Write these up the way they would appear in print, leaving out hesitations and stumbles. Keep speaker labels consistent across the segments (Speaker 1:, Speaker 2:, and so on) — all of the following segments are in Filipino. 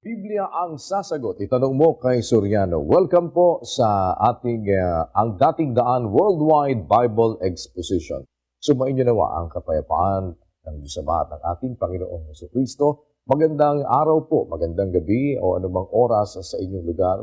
Speaker 1: Biblia ang sasagot. Itanong mo kay Soriano. Welcome po sa ating ang dating daan Worldwide Bible Exposition. Sumain niyo nawa ang kapayapaan ng Diyos Ama at ng ating Panginoong Jesucristo. Magandang araw po, magandang gabi o anumang oras sa inyong lugar.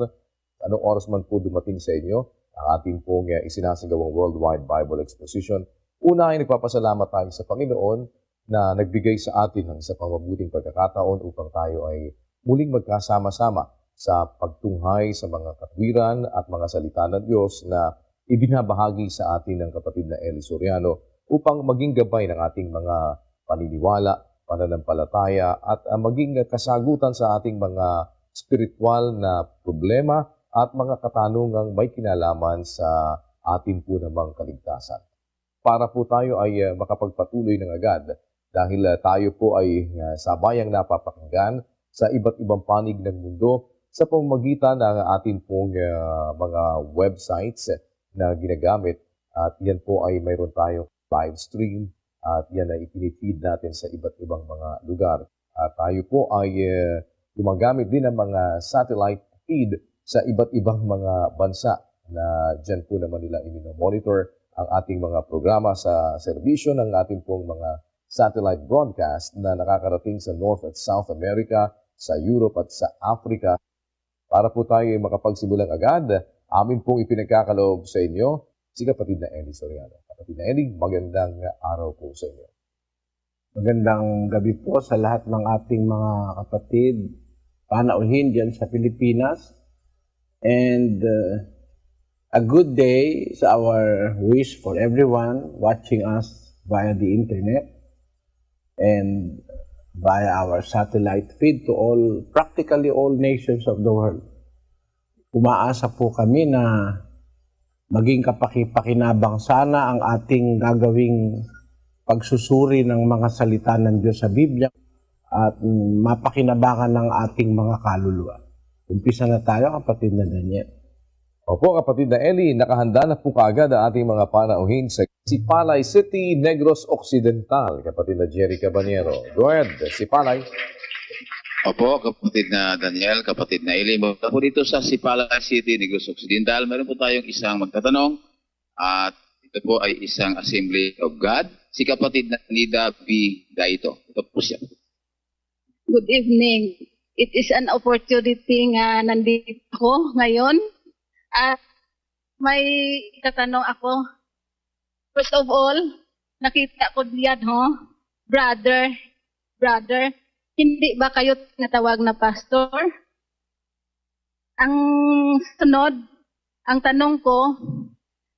Speaker 1: Anong oras man po dumating sa inyo ang ating pong isinasagawang Worldwide Bible Exposition. Una ay nagpapasalamat tayo sa Panginoon na nagbigay sa atin ng isa pang mabuting pagkakataon upang tayo ay muling magkasama-sama sa pagtunghay sa mga katwiran at mga salita ng Diyos na ibinabahagi sa atin ng kapatid na Eli Soriano upang maging gabay ng ating mga paniniwala, pananampalataya at maging kasagutan sa ating mga spiritual na problema at mga katanungang may kinalaman sa atin po namang kaligtasan. Para po tayo ay makapagpatuloy ng agad dahil tayo po ay sabayang napapakinggan sa iba't ibang panig ng mundo sa pamamagitan ng ating pong mga websites na ginagamit. At yan po ay mayroon tayong live stream at yan ay ipinifeed natin sa iba't ibang mga lugar. At tayo po ay gumagamit din ng mga satellite feed sa iba't ibang mga bansa na dyan po naman nila monitor ang ating mga programa sa serbisyo ng ating pong mga satellite broadcast na nakakarating sa North at South America, sa Europe at sa Africa. Para po tayo makapagsimulang agad, amin pong ipinagkakaloob sa inyo si kapatid na Eli Soriano. Kapatid na Eli, magandang araw po sa inyo.
Speaker 2: Magandang gabi po sa lahat ng ating mga kapatid, panauhin dyan sa Pilipinas. And a good day sa our wish for everyone watching us via the internet and via our satellite feed to practically all nations of the world. Umaasa po kami na maging kapakipakinabang sana ang ating gagawing pagsusuri ng mga salita ng Diyos sa Biblia at mapakinabangan ng ating mga kaluluwa. Umpisa na tayo, kapatid na Daniel.
Speaker 1: Opo, kapatid na Eli, nakahanda na po kaagad ang ating mga panauhin sa Sipalay City, Negros Occidental. Kapatid na Jerry Cabanyero. Go ahead, Sipalay.
Speaker 3: Opo, kapatid na Daniel, kapatid na Eli. Mula po dito sa Sipalay City, Negros Occidental, meron po tayong isang magtatanong at ito po ay isang Assembly of God. Si kapatid na Nida B. Daito. Ito po siya.
Speaker 4: Good evening. It is an opportunity nga nandito ako ngayon. At may tatanong ako. First of all, nakita ko diyan, brother, hindi ba kayo natawag na pastor? Ang sunod, ang tanong ko,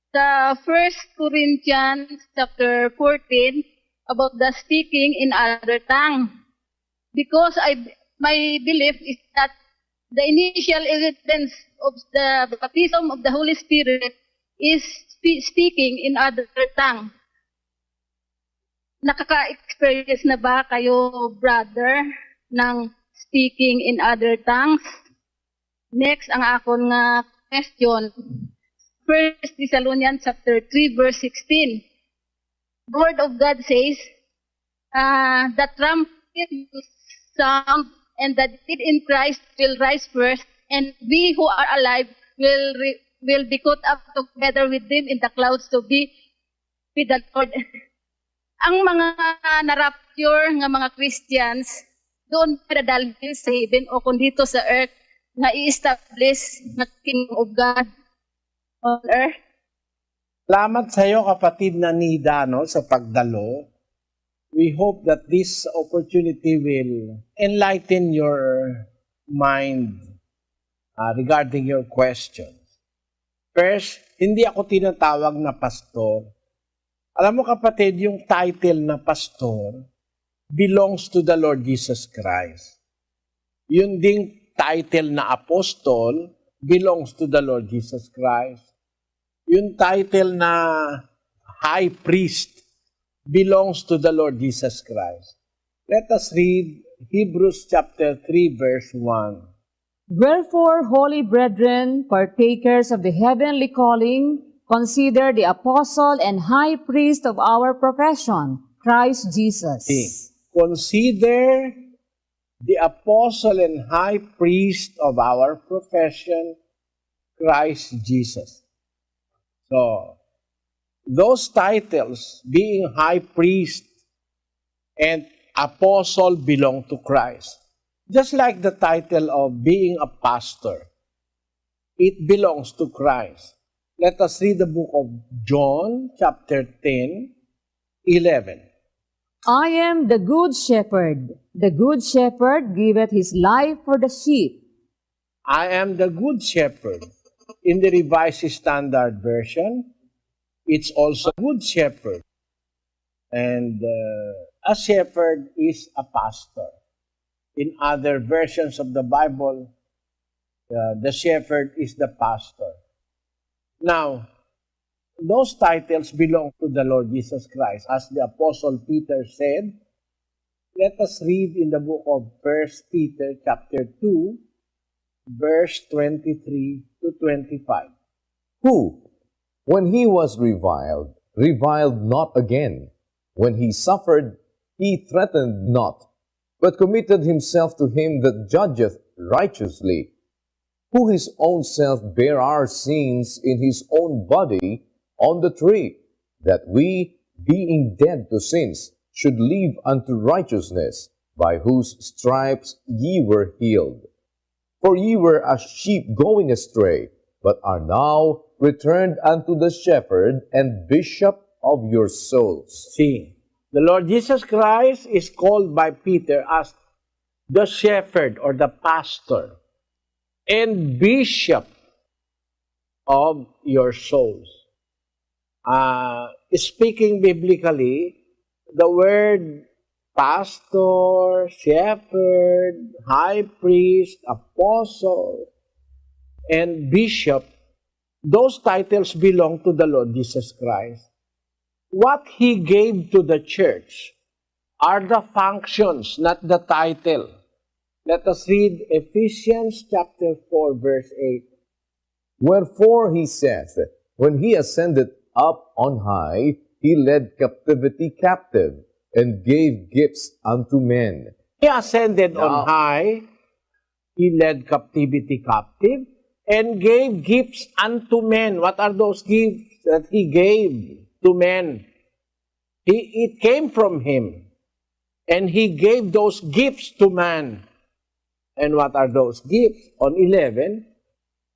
Speaker 4: sa 1 Corinthians chapter 14, about the speaking in other tongue. Because my belief is that the initial evidence of the baptism of the Holy Spirit is speaking in other tongue. Nakaka-experience na ba kayo, brother, ng speaking in other tongues? Next, ang akong question. 1 Thessalonians chapter 3, verse 16. The Word of God says, the trumpet will sound and the dead in Christ will rise first, and we who are alive will be caught up together with them in the clouds to be with the Lord. Ang mga na-rapture ng mga Christians, doon padadalhin sa heaven o kung dito sa earth, na i-establish na Kingdom of God on earth.
Speaker 2: Salamat sa iyo, kapatid na Nida, sa pagdalo. We hope that this opportunity will enlighten your mind regarding your questions. First, hindi ako tinatawag na pastor. Alam mo, kapatid, yung title na pastor belongs to the Lord Jesus Christ. Yung ding title na apostol belongs to the Lord Jesus Christ. Yung title na high priest belongs to the Lord Jesus Christ. Let us read Hebrews chapter 3, verse 1.
Speaker 5: Wherefore, holy brethren, partakers of the heavenly calling, consider the apostle and high priest of our profession, Christ Jesus.
Speaker 2: Consider the apostle and high priest of our profession, Christ Jesus. So, those titles, being high priest and apostle, belong to Christ. Just like the title of being a pastor, it belongs to Christ. Let us read the book of John, chapter 10, 11.
Speaker 5: I am the good shepherd. The good shepherd giveth his life for the sheep.
Speaker 2: I am the good shepherd. In the Revised Standard Version, it's also good shepherd. And a shepherd is a pastor. In other versions of the Bible, the shepherd is the pastor. Now, those titles belong to the Lord Jesus Christ. As the Apostle Peter said, let us read in the book of 1 Peter chapter 2, verse 23 to 25.
Speaker 1: Who, when he was reviled, reviled not again. When he suffered, he threatened not, but committed himself to him that judgeth righteously, who his own self bare our sins in his own body on the tree, that we, being dead to sins, should live unto righteousness, by whose stripes ye were healed. For ye were as sheep going astray, but are now returned unto the shepherd and bishop of your souls.
Speaker 2: See, the Lord Jesus Christ is called by Peter as the shepherd or the pastor and bishop of your souls. Speaking biblically, the word pastor, shepherd, high priest, apostle, and bishop, those titles belong to the Lord Jesus Christ. What He gave to the church are the functions, not the title. Let us read Ephesians chapter 4, verse 8.
Speaker 1: Wherefore he saith, when he ascended up on high, he led captivity captive, and gave gifts unto men.
Speaker 2: He ascended
Speaker 1: Now,
Speaker 2: on high, He led captivity captive, and gave gifts unto men. What are those gifts that He gave to men? It came from Him, and He gave those gifts to man. And what are those gifts? On 11,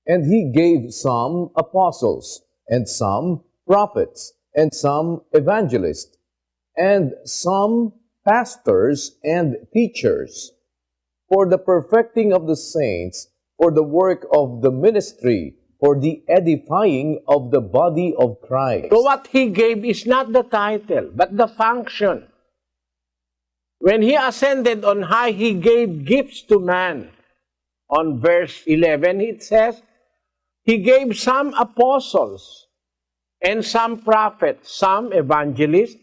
Speaker 1: and he gave some apostles, and some prophets, and some evangelists, and some pastors and teachers, for the perfecting of the saints, for the work of the ministry, for the edifying of the body of Christ.
Speaker 2: so what He gave is not the title, but the function. When He ascended on high, He gave gifts to man. On verse 11, it says, He gave some apostles, and some prophets, some evangelists,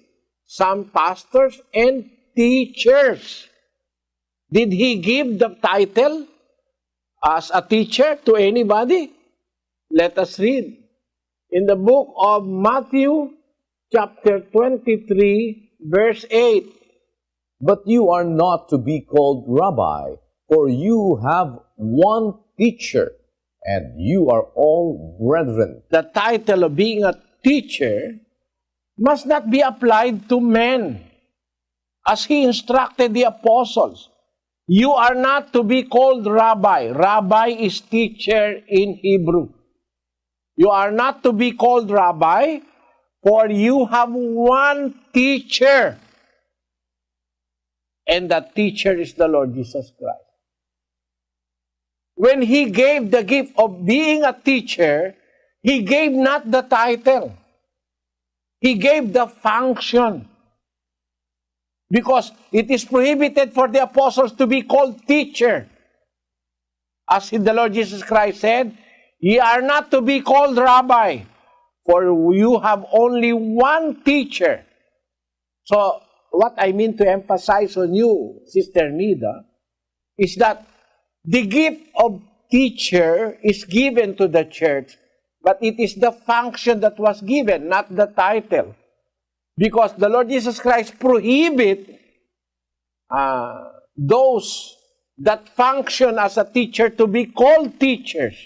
Speaker 2: some pastors, and teachers. Did He give the title as a teacher to anybody? Let us read. In the book of Matthew, chapter 23, verse 8.
Speaker 1: But you are not to be called rabbi, for you have one teacher, and you are all brethren.
Speaker 2: The title of being a teacher must not be applied to men. As He instructed the apostles, you are not to be called rabbi. Rabbi is teacher in Hebrew. You are not to be called rabbi, for you have one teacher. And that teacher is the Lord Jesus Christ. When He gave the gift of being a teacher, He gave not the title. He gave the function. Because it is prohibited for the apostles to be called teacher. As the Lord Jesus Christ said, ye are not to be called rabbi, for you have only one teacher. So, what I mean to emphasize on you, Sister Nida, is that the gift of teacher is given to the church, but it is the function that was given, not the title. Because the Lord Jesus Christ prohibit those that function as a teacher to be called teachers.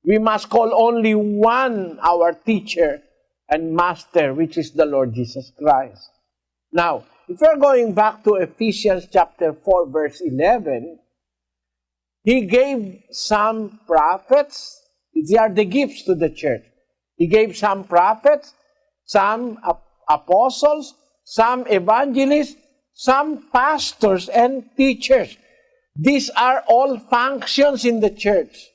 Speaker 2: We must call only one our teacher and master, which is the Lord Jesus Christ. Now, if we're going back to Ephesians chapter 4, verse 11, He gave some prophets. These are the gifts to the church. He gave some prophets, some apostles, some evangelists, some pastors and teachers. These are all functions in the church.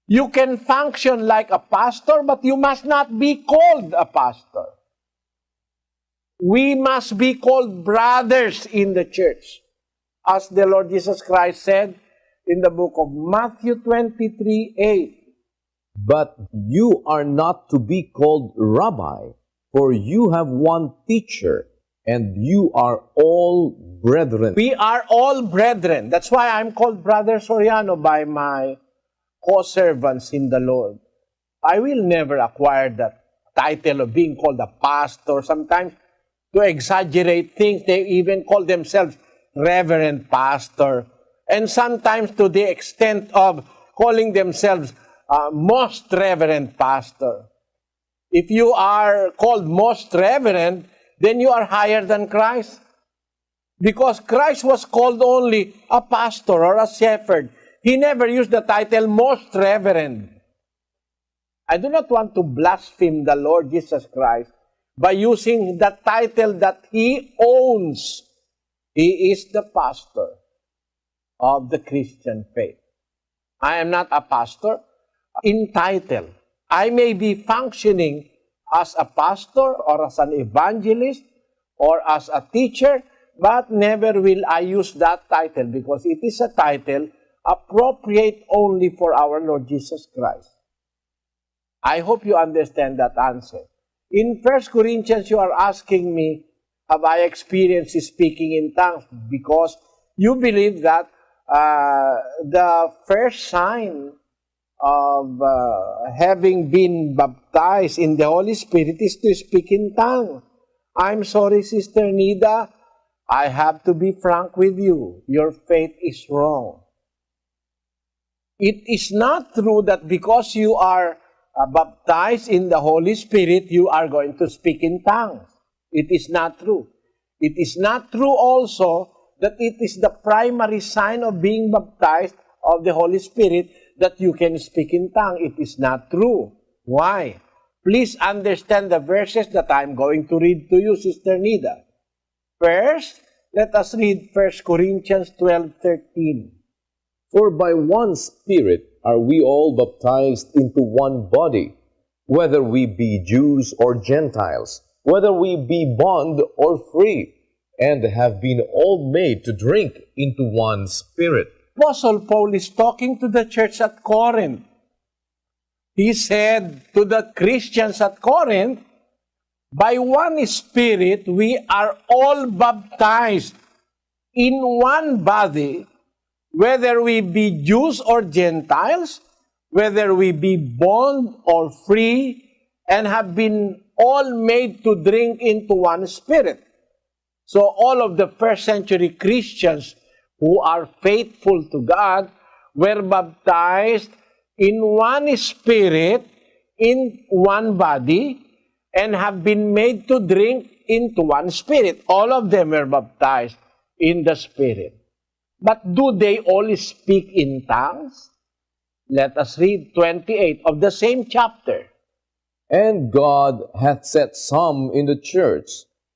Speaker 2: You can function like a pastor, but you must not be called a pastor. We must be called brothers in the church. As the Lord Jesus Christ said in the book of Matthew 23:8.
Speaker 1: But you are not to be called rabbi, for you have one teacher, and you are all brethren.
Speaker 2: We are all brethren. That's why I'm called Brother Soriano by my co-servants in the Lord. I will never acquire that title of being called a pastor. Sometimes, to exaggerate things, they even call themselves Reverend Pastor. And sometimes to the extent of calling themselves Most Reverend Pastor. If you are called Most Reverend, then you are higher than Christ. Because Christ was called only a pastor or a shepherd. He never used the title Most Reverend. I do not want to blaspheme the Lord Jesus Christ by using the title that He owns. He is the pastor of the Christian faith. I am not a pastor in title. I may be functioning as a pastor or as an evangelist or as a teacher, but never will I use that title because it is a title appropriate only for our Lord Jesus Christ. I hope you understand that answer. In 1 Corinthians, you are asking me, have I experienced speaking in tongues? Because you believe that the first sign of having been baptized in the Holy Spirit is to speak in tongues. I'm sorry, Sister Nida, I have to be frank with you. Your faith is wrong. It is not true that because you are baptized in the Holy Spirit, you are going to speak in tongues. It is not true. It is not true also that it is the primary sign of being baptized of the Holy Spirit that you can speak in tongues. It is not true. Why? Please understand the verses that I'm going to read to you, Sister Nida. First, let us read 1 Corinthians 12:13.
Speaker 1: For by one Spirit are we all baptized into one body, whether we be Jews or Gentiles, whether we be bond or free, and have been all made to drink into one Spirit.
Speaker 2: Apostle Paul is talking to the church at Corinth. He said to the Christians at Corinth, by one Spirit we are all baptized in one body, whether we be Jews or Gentiles, whether we be bond or free, and have been all made to drink into one Spirit. So all of the first century Christians who are faithful to God were baptized in one Spirit, in one body, and have been made to drink into one Spirit. All of them were baptized in the Spirit. But do they all speak in tongues? Let us read 28 of the same chapter.
Speaker 1: And God hath set some in the church,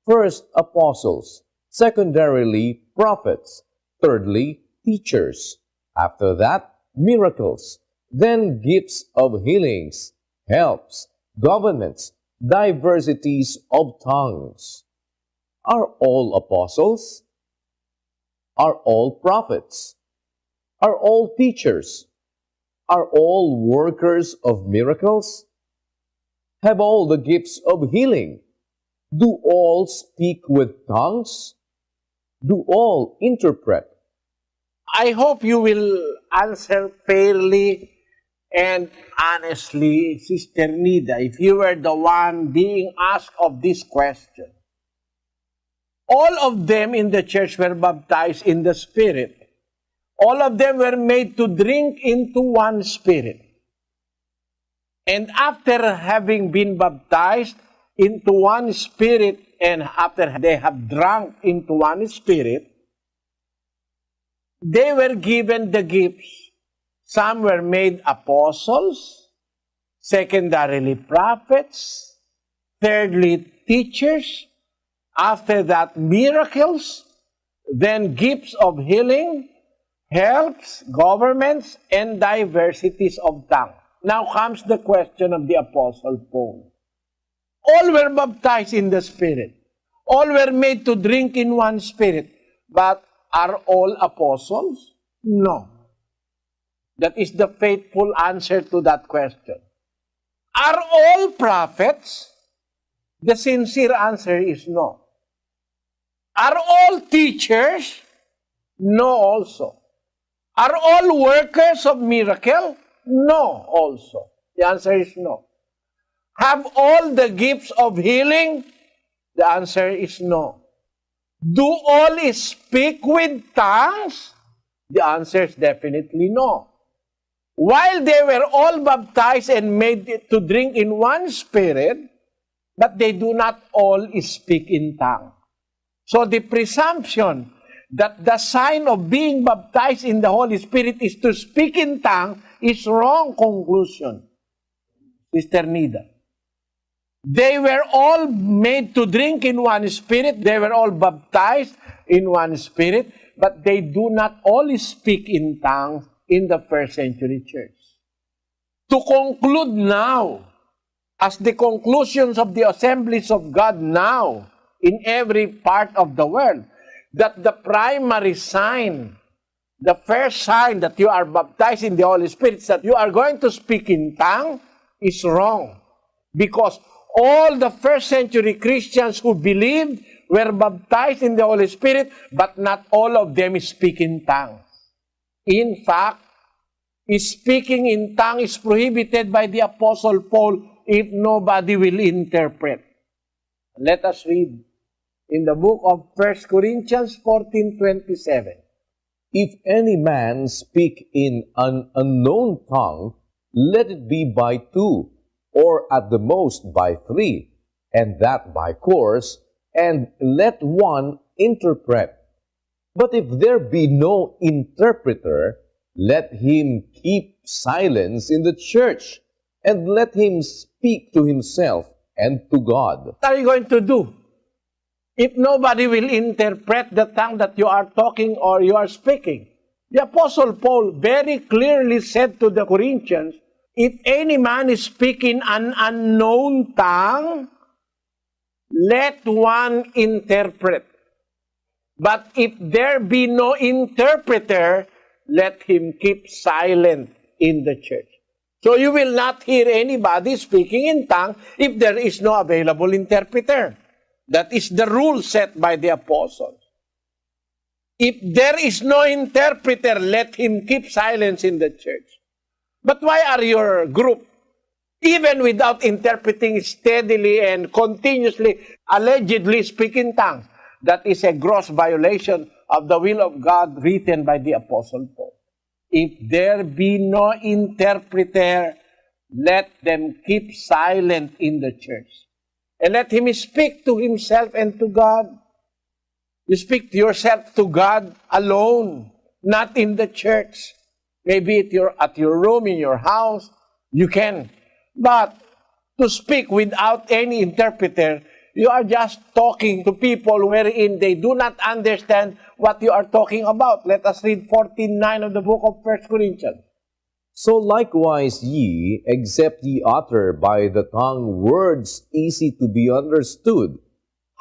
Speaker 1: first apostles, secondarily prophets, thirdly teachers, after that miracles, then gifts of healings, helps, governments, diversities of tongues. Are all apostles? Are all prophets? Are all teachers? Are all workers of miracles? Have all the gifts of healing? Do all speak with tongues? Do all interpret?
Speaker 2: I hope you will answer fairly and honestly, Sister Nida, if you were the one being asked of this question. All of them in the church were baptized in the Spirit. All of them were made to drink into one Spirit. And after having been baptized into one Spirit, and after they have drunk into one Spirit, they were given the gifts. Some were made apostles, secondarily prophets, thirdly teachers, after that miracles, then gifts of healing, helps, governments, and diversities of tongue. Now comes the question of the Apostle Paul. All were baptized in the Spirit. All were made to drink in one Spirit. But are all apostles? No. That is the faithful answer to that question. Are all prophets? The sincere answer is no. Are all teachers? No also. Are all workers of miracle? No also. The answer is no. Have all the gifts of healing? The answer is no. Do all speak with tongues? The answer is definitely no. While they were all baptized and made to drink in one Spirit, but they do not all speak in tongues. So the presumption that the sign of being baptized in the Holy Spirit is to speak in tongues is wrong conclusion, Sister Nida. They were all made to drink in one Spirit. They were all baptized in one Spirit, but they do not all speak in tongues in the first century church. To conclude now, as the conclusions of the assemblies of God now in every part of the world, that the primary sign, the first sign that you are baptized in the Holy Spirit, that you are going to speak in tongues, is wrong. Because all the first century Christians who believed were baptized in the Holy Spirit, but not all of them speak in tongues. In fact, speaking in tongues is prohibited by the Apostle Paul if nobody will interpret. Let us read in the book of 1 Corinthians 14:27.
Speaker 1: If any man speak in an unknown tongue, let it be by two, or at the most by three, and that by course, and let one interpret. But if there be no interpreter, let him keep silence in the church, and let him speak to himself and to God.
Speaker 2: What are you going to do if nobody will interpret the tongue that you are talking or you are speaking? The Apostle Paul very clearly said to the Corinthians, if any man is speaking an unknown tongue, let one interpret. But if there be no interpreter, let him keep silent in the church. So you will not hear anybody speaking in tongue if there is no available interpreter. That is the rule set by the apostles. If there is no interpreter, let him keep silence in the church. But why are your group, even without interpreting steadily and continuously, allegedly speaking tongues? That is a gross violation of the will of God written by the Apostle Paul. If there be no interpreter, let them keep silent in the church. And let him speak to himself and to God. You speak to yourself to God alone, not in the church. Maybe at your room, in your house, you can. But to speak without any interpreter, you are just talking to people wherein they do not understand what you are talking about. Let us read 14:9 of the book of 1 Corinthians.
Speaker 1: So likewise ye, except ye utter by the tongue words easy to be understood,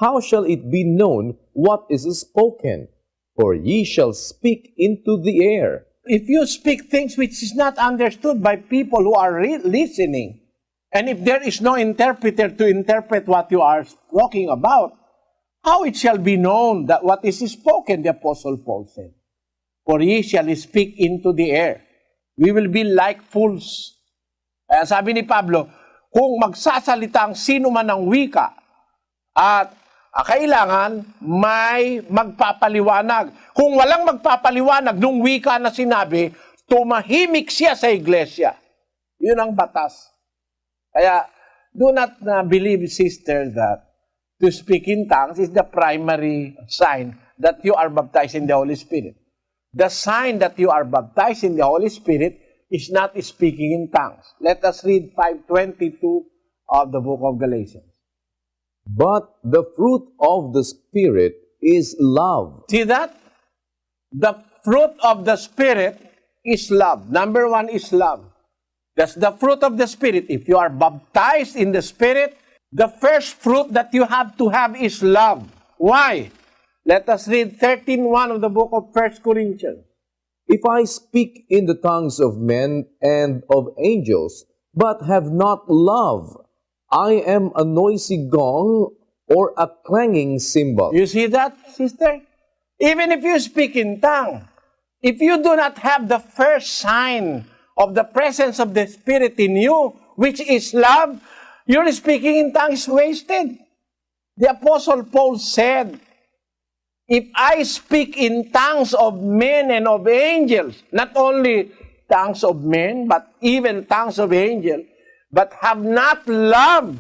Speaker 1: how shall it be known what is spoken? For ye shall speak into the air.
Speaker 2: If you speak things which is not understood by people who are listening, and if there is no interpreter to interpret what you are talking about, how it shall be known that what is spoken, the Apostle Paul said. For ye shall speak into the air. We will be like fools. Kaya sabi ni Pablo, kung magsasalita ang sino man ng wika at kailangan may magpapaliwanag. Kung walang magpapaliwanag nung wika na sinabi, tumahimik siya sa iglesia. Yun ang batas. Kaya, do not believe, sister, that to speak in tongues is the primary sign that you are baptized in the Holy Spirit. The sign that you are baptized in the Holy Spirit is not speaking in tongues. Let us read 5:22 of the book of Galatians.
Speaker 1: But the fruit of the Spirit is love.
Speaker 2: See that? The fruit of the Spirit is love. Number one is love. That's the fruit of the Spirit. If you are baptized in the Spirit, the first fruit that you have to have is love. Why? Let us read 13:1 of the book of 1 Corinthians.
Speaker 1: If I speak in the tongues of men and of angels, but have not love, I am a noisy gong or a clanging cymbal.
Speaker 2: You see that, sister? Even if you speak in tongue, if you do not have the first sign of the presence of the Spirit in you, which is love, your speaking in tongues is wasted. The Apostle Paul said, if I speak in tongues of men and of angels, not only tongues of men, but even tongues of angels, but have not love,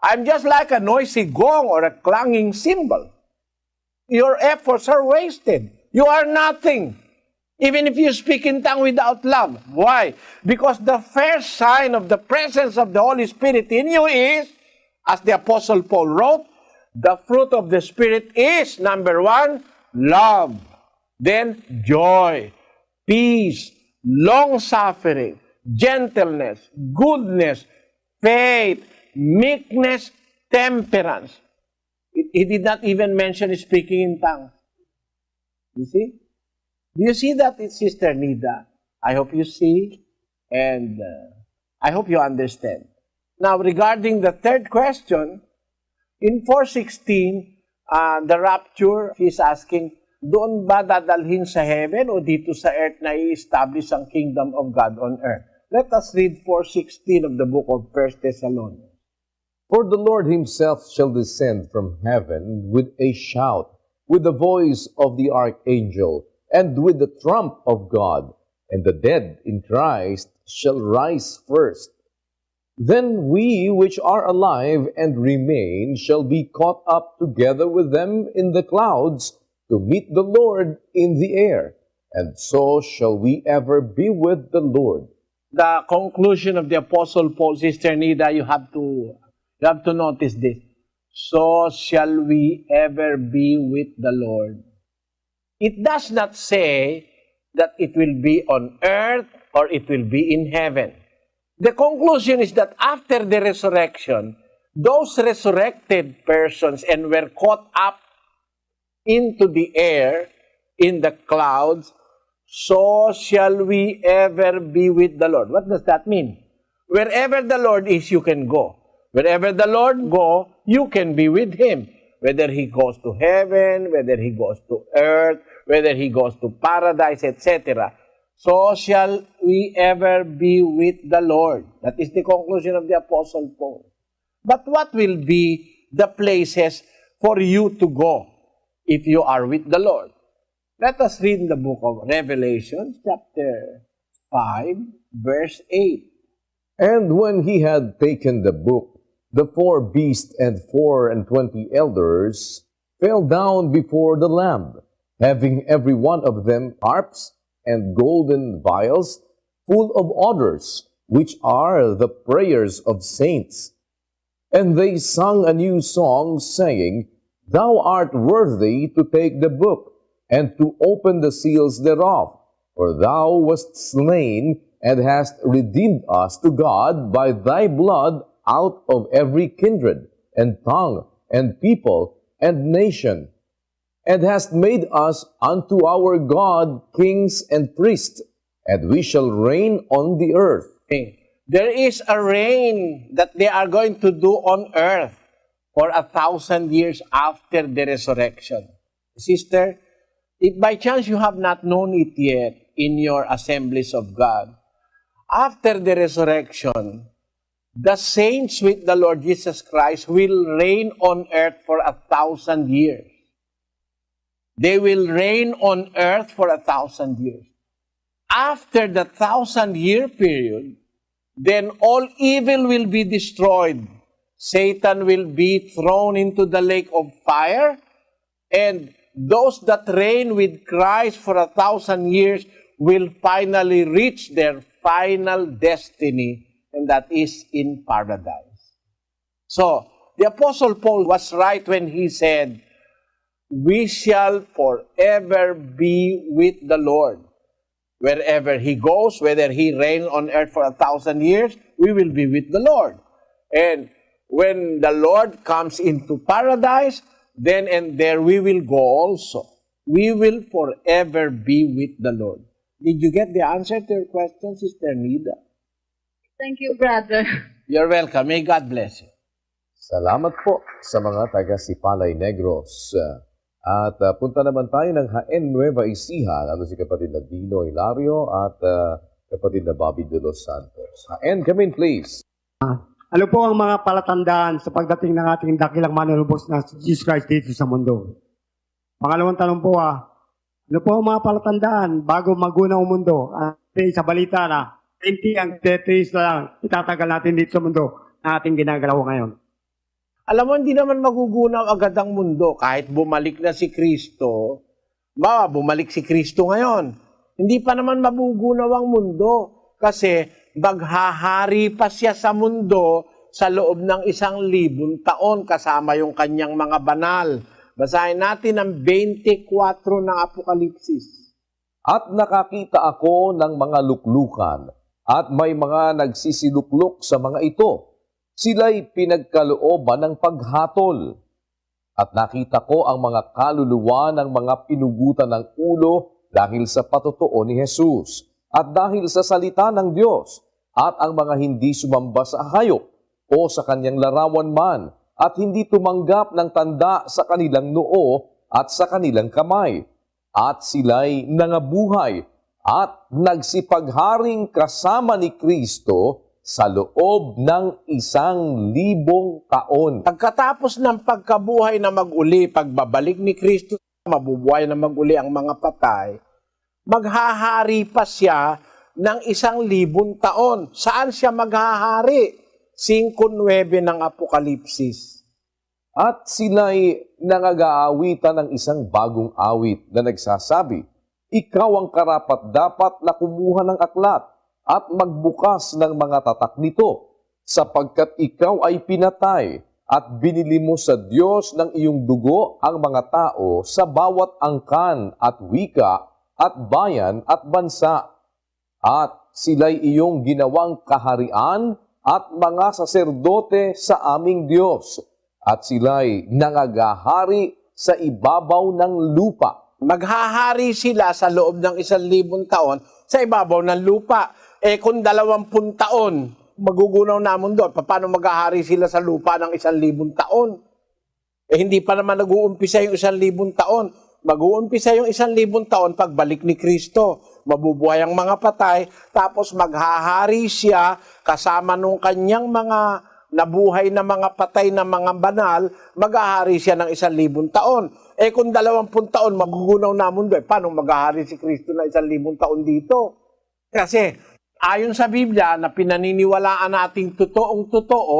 Speaker 2: I'm just like a noisy gong or a clanging cymbal. Your efforts are wasted. You are nothing. Even if you speak in tongue without love. Why? Because the first sign of the presence of the Holy Spirit in you is, as the Apostle Paul wrote, the fruit of the Spirit is, number one, love. Then, joy, peace, long-suffering, gentleness, goodness, faith, meekness, temperance. He did not even mention speaking in tongues. You see? Do you see that, Sister Nida? I hope you see, and I hope you understand. Now, regarding the third question, in 4:16, the rapture, he's asking, doon ba dadalhin sa heaven o dito sa earth na i-establish ang kingdom of God on earth? Let us read 4:16 of the book of 1 Thessalonians.
Speaker 1: For the Lord himself shall descend from heaven with a shout, with the voice of the archangel, and with the trump of God, and the dead in Christ shall rise first. Then we which are alive and remain shall be caught up together with them in the clouds to meet the Lord in the air, and so shall we ever be with the Lord.
Speaker 2: The conclusion of the Apostle Paul, Sister Nida, you have to notice this. So shall we ever be with the Lord. It does not say that it will be on earth or it will be in heaven. The conclusion is that after the resurrection, those resurrected persons and were caught up into the air in the clouds, so shall we ever be with the Lord. What does that mean? Wherever the Lord is, you can go. Wherever the Lord go, you can be with Him. Whether He goes to heaven, whether He goes to earth, whether He goes to paradise, etc. So shall we ever be with the Lord. That is the conclusion of the Apostle Paul. But what will be the places for you to go if you are with the Lord? Let us read in the book of Revelation, chapter 5, verse 8.
Speaker 1: And when he had taken the book, the 4 beasts and 24 elders fell down before the Lamb, having every one of them harps and golden vials full of odors, which are the prayers of saints. And they sung a new song, saying, Thou art worthy to take the book, and to open the seals thereof, for thou wast slain, and hast redeemed us to God by thy blood out of every kindred, and tongue, and people, and nation, and hast made us unto our God kings and priests, and we shall reign on the earth.
Speaker 2: There is a reign that they are going to do on earth for 1,000 years after the resurrection. Sister, if by chance you have not known it yet in your assemblies of God, after the resurrection, the saints with the Lord Jesus Christ will reign on earth for 1,000 years. They will reign on earth for 1,000 years. After the 1,000-year period, then all evil will be destroyed. Satan will be thrown into the lake of fire, and those that reign with Christ for 1,000 years will finally reach their final destiny, and that is in paradise. So, the Apostle Paul was right when he said, we shall forever be with the Lord. Wherever he goes, whether he reigns on earth for 1,000 years, we will be with the Lord. And when the Lord comes into paradise, then and there we will go also. We will forever be with the Lord. Did you get the answer to your question, Sister Nida?
Speaker 4: Thank you, brother.
Speaker 2: You're welcome. May God bless you.
Speaker 1: Salamat po sa mga taga Sipalay Negros. At punta naman tayo ng Jaén, Nueva Ecija. Ano si kapatid na Dino Hilario at kapatid na Bobby de los Santos. Jaén, come in please.
Speaker 6: Ano po ang mga palatandaan sa pagdating ng ating dakilang manlulubos na si Jesus Christ dito sa mundo? Pangalawang tanong po, ano po ang mga palatandaan bago magunaw ang mundo? Sa balita na 20 ang tetris na lang itatagal natin dito sa mundo na ating ginagalaw ngayon.
Speaker 2: Alam mo, hindi naman magugunaw agad ang mundo. Kahit bumalik na si Kristo, bumalik si Kristo ngayon. Hindi pa naman magugunaw ang mundo. Kasi maghahari pa siya sa mundo sa loob ng 1,000 taon kasama yung kanyang mga banal. Basahin natin ang 24 ng Apokalipsis.
Speaker 1: At nakakita ako ng mga luklukan at may mga nagsisiluklok sa mga ito. Sila'y pinagkalooban ng paghatol. At nakita ko ang mga kaluluwa ng mga pinugutan ng ulo dahil sa patotoo ni Jesus at dahil sa salita ng Diyos at ang mga hindi sumamba sa hayop o sa kanyang larawan man at hindi tumanggap ng tanda sa kanilang noo at sa kanilang kamay. At sila'y nangabuhay at nagsipagharing kasama ni Kristo sa loob ng 1,000 taon.
Speaker 2: Pagkatapos ng pagkabuhay na mag-uli, pagbabalik ni Kristo, mabubuhay na mag-uli ang mga patay, maghahari pa siya ng 1,000 taon. Saan siya maghahari? 5:9 ng Apokalipsis.
Speaker 1: At sila'y nangag-aawitan ng isang bagong awit na nagsasabi, ikaw ang karapat-dapat na kumuha ng aklat at magbukas ng mga tatak nito, sapagkat ikaw ay pinatay at binili mo sa Diyos ng iyong dugo ang mga tao sa bawat angkan at wika at bayan at bansa. At sila'y iyong ginawang kaharian at mga saserdote sa aming Diyos, at sila'y nangagahari sa ibabaw ng lupa.
Speaker 2: Maghahari sila sa loob ng 1,000 taon sa ibabaw ng lupa. Kung 20 taon, magugunaw na ang mundo, paano maghahari sila sa lupa ng 1,000 taon? Hindi pa naman nag-uumpisa yung 1,000 taon. Mag-uumpisa yung 1,000 taon pagbalik ni Kristo. Mabubuhay ang mga patay, tapos maghahari siya kasama nung kanyang mga nabuhay na mga patay na mga banal, maghahari siya ng 1,000 taon. Kung 20 taon, magugunaw na ang mundo, paano maghahari si Kristo na 1,000 taon dito? Kasi ayon sa Biblia na pinaniniwalaan nating totoong-totoo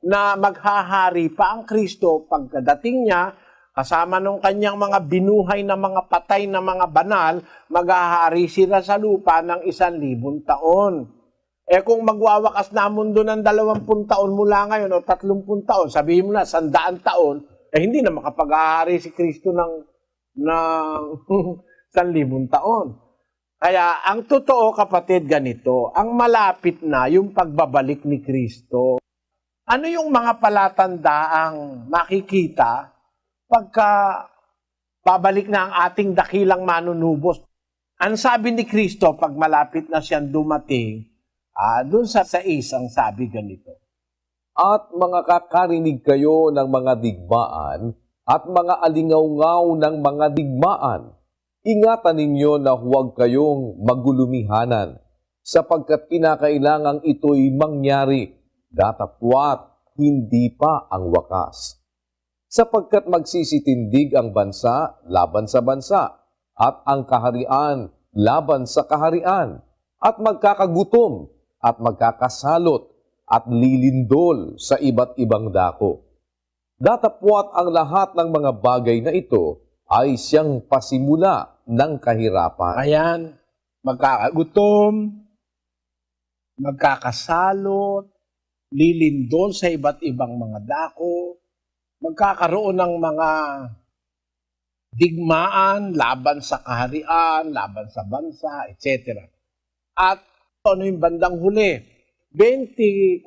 Speaker 2: na maghahari pa ang Kristo pagkadating niya, kasama nung kanyang mga binuhay na mga patay na mga banal, maghahari sila sa lupa ng 1,000 taon. Kung magwawakas na ang mundo ng 20 taon mula ngayon o 30 taon, sabihin mo na 100 taon, hindi na makapaghahari si Kristo ng 1,000 taon. Kaya ang totoo, kapatid, ganito, ang malapit na yung pagbabalik ni Kristo. Ano yung mga palatandaang makikita pagka babalik na ang ating dakilang manunubos? Ang sabi ni Kristo, pag malapit na siyang dumating, dun sa 6 ang sabi ganito.
Speaker 1: At mga kakarinig kayo ng mga digmaan at mga alingaw-ngaw ng mga digmaan. Ingatan ninyo na huwag kayong magulumihanan, sapagkat kinakailangang ito'y mangyari, datapwat hindi pa ang wakas. Sapagkat magsisitindig ang bansa laban sa bansa, at ang kaharian laban sa kaharian, at magkakagutom, at magkakasalot, at lilindol sa iba't ibang dako. Datapwat ang lahat ng mga bagay na ito ay siyang pasimula ng kahirapan.
Speaker 2: Ayan, magkakagutom, magkakasalot, lilindol sa iba't ibang mga dako, magkakaroon ng mga digmaan laban sa kaharian, laban sa bansa, etc. At ano yung bandang huli? 24.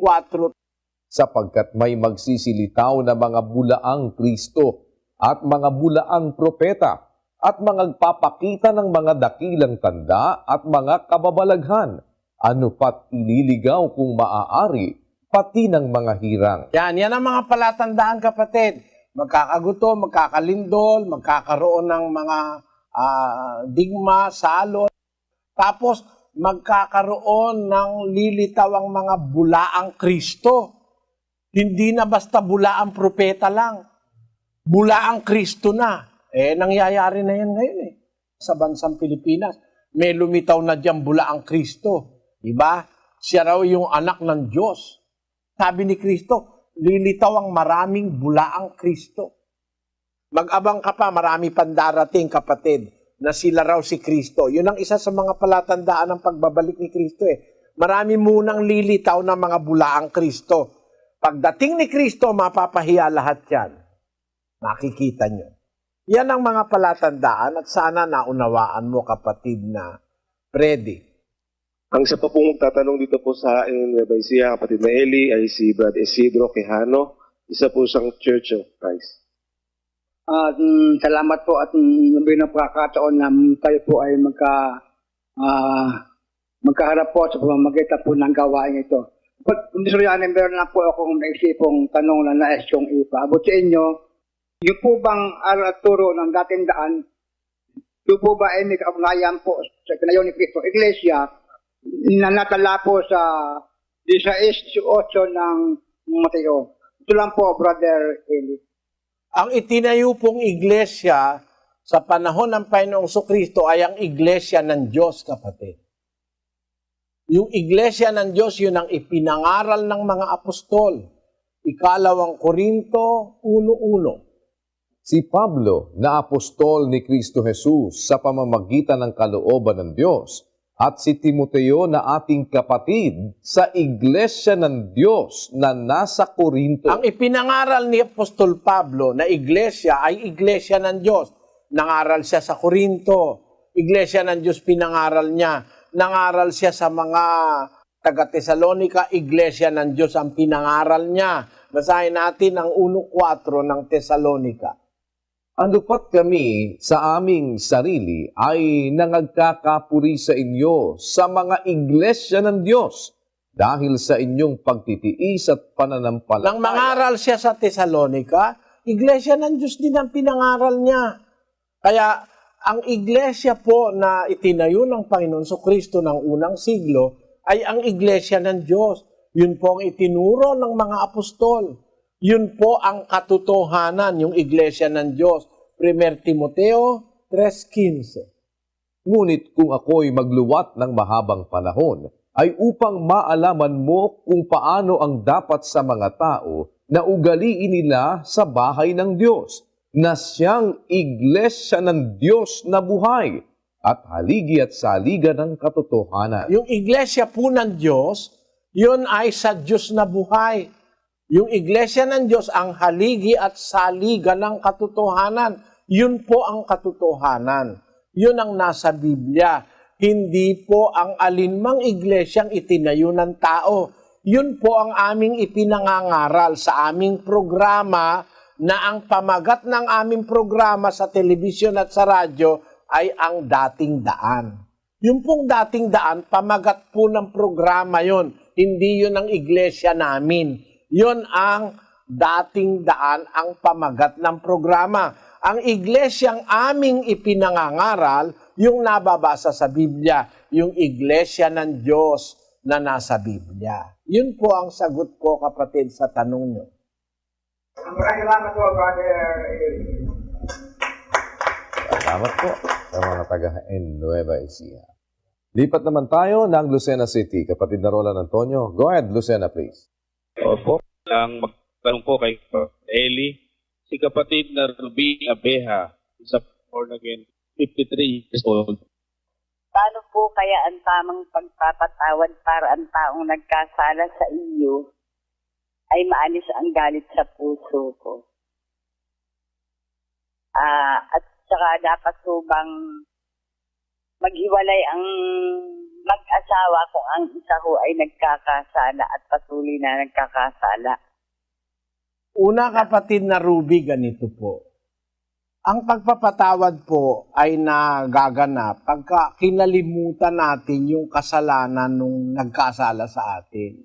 Speaker 1: Sapagkat may magsisilitaw na mga bulaang Kristo at mga bulaang propeta at mga nagpapakita ng mga dakilang tanda at mga kababalaghan, ano pat ililigaw kung maaari, pati ng mga hirang.
Speaker 2: Yan ang mga palatandaan, kapatid. Magkakagutom, magkakalindol, magkakaroon ng mga digma, salot. Tapos, magkakaroon ng lilitawang mga bulaang Kristo. Hindi na basta bulaang propeta lang. Bulaang Kristo na. Nangyayari na yan ngayon sa bansang Pilipinas. May lumitaw na dyan bulaang Kristo. Diba? Siya raw yung anak ng Diyos. Sabi ni Kristo, lilitaw ang maraming bulaang Kristo. Mag-abang ka pa, marami pang darating, kapatid, na sila raw si Kristo. Yun ang isa sa mga palatandaan ng pagbabalik ni Kristo. Marami munang lilitaw na mga bulaang Kristo. Pagdating ni Kristo, mapapahiya lahat yan. Nakikita nyo. Yan ang mga palatandaan at sana naunawaan mo, kapatid, na Freddy.
Speaker 7: Ang isa pa pong magtatanong dito po sa akin, Rabbi Sia, kapatid na Eli, ay si Brad Isidro Quijano, isa po siyang Church of Christ.
Speaker 8: Salamat po at nabing pagkakataon na tayo po ay magkaharap po sa pamamagitan po ng gawain ito. Kung Suryani, meron na po akong naisipong tanong na nais yung ipaabot sa inyo. Yung po bang aral at turo ng dating daan, yung po ba ay may kaugnayan po sa kinayon ni Cristo Iglesia na natala po sa 16-18 ng Mateo? Ito lang po, Brother Eli.
Speaker 2: Ang itinayo pong iglesia sa panahon ng Panginoong Kristo ay ang iglesia ng Diyos, kapatid. Yung iglesia ng Diyos, yun ang ipinangaral ng mga apostol. 2 Korinto 1:1.
Speaker 1: Si Pablo na apostol ni Kristo Jesus sa pamamagitan ng kalooban ng Diyos, at si Timoteo na ating kapatid sa iglesia ng Diyos na nasa Korinto.
Speaker 2: Ang ipinangaral ni Apostol Pablo na iglesia ay iglesia ng Diyos. Nangaral siya sa Korinto. Iglesia ng Diyos pinangaral niya. Nangaral siya sa mga taga-Tesalonika. Iglesia ng Diyos ang pinangaral niya. Basahin natin ang 1:4 ng Tesalonika.
Speaker 1: Ano pat kami sa aming sarili ay nangagkakapuri sa inyo sa mga iglesia ng Diyos dahil sa inyong pagtitiis at pananampalataya.
Speaker 2: Nang mangaral siya sa Tesalonika, iglesia ng Diyos din ang pinangaral niya. Kaya ang iglesia po na itinayo ng Panginoon Kristo ng unang siglo ay ang iglesia ng Diyos. Yun po ang itinuro ng mga apostol. Yun po ang katotohanan, yung iglesia ng Diyos. 1 Timoteo 3:15.
Speaker 1: Ngunit kung ako'y magluwat ng mahabang panahon, ay upang maalaman mo kung paano ang dapat sa mga tao na ugaliin nila sa bahay ng Diyos, na siyang iglesia ng Diyos na buhay, at haligi at saliga ng katotohanan.
Speaker 2: Yung iglesia po ng Diyos, yun ay sa Diyos na buhay. Yung iglesia ng Diyos ang haligi at saliga ng katotohanan. Yun po ang katotohanan. Yun ang nasa Biblia. Hindi po ang alinmang iglesyang itinayo ng tao. Yun po ang aming ipinangangaral sa aming programa, na ang pamagat ng aming programa sa telebisyon at sa radyo ay ang dating daan. Yung pong dating daan, pamagat po ng programa yun. Hindi yun ang iglesia namin. Yun ang dating daan, ang pamagat ng programa. Ang iglesyang aming ipinangangaral, yung nababasa sa Biblia, yung iglesia ng Diyos, na nasa Biblia. Yun po ang sagot ko, kapatid, sa tanong nyo.
Speaker 8: Maraming salamat po, Brother.
Speaker 1: Salamat po sa mga taga Nueva Ecija. Lipat naman tayo ng Lucena City. Kapatid na Roland Antonio. Go ahead, Lucena, please.
Speaker 9: Opo. Ang magtanong po kay Eli, si kapatid na Ruby Abeha, isa born again, 53 years old.
Speaker 10: Paano po kaya ang tamang pagpapatawad para ang taong nagkasala sa iyo ay maalis ang galit sa puso ko? At saka dapat po bang maghiwalay ang mag-asawa kung ang isa ho ay nagkakasala at patuloy na nagkakasala?
Speaker 2: Una, kapatid na Ruby, ganito po. Ang pagpapatawad po ay nagaganap pagka kinalimutan natin yung kasalanan nung nagkasala sa atin.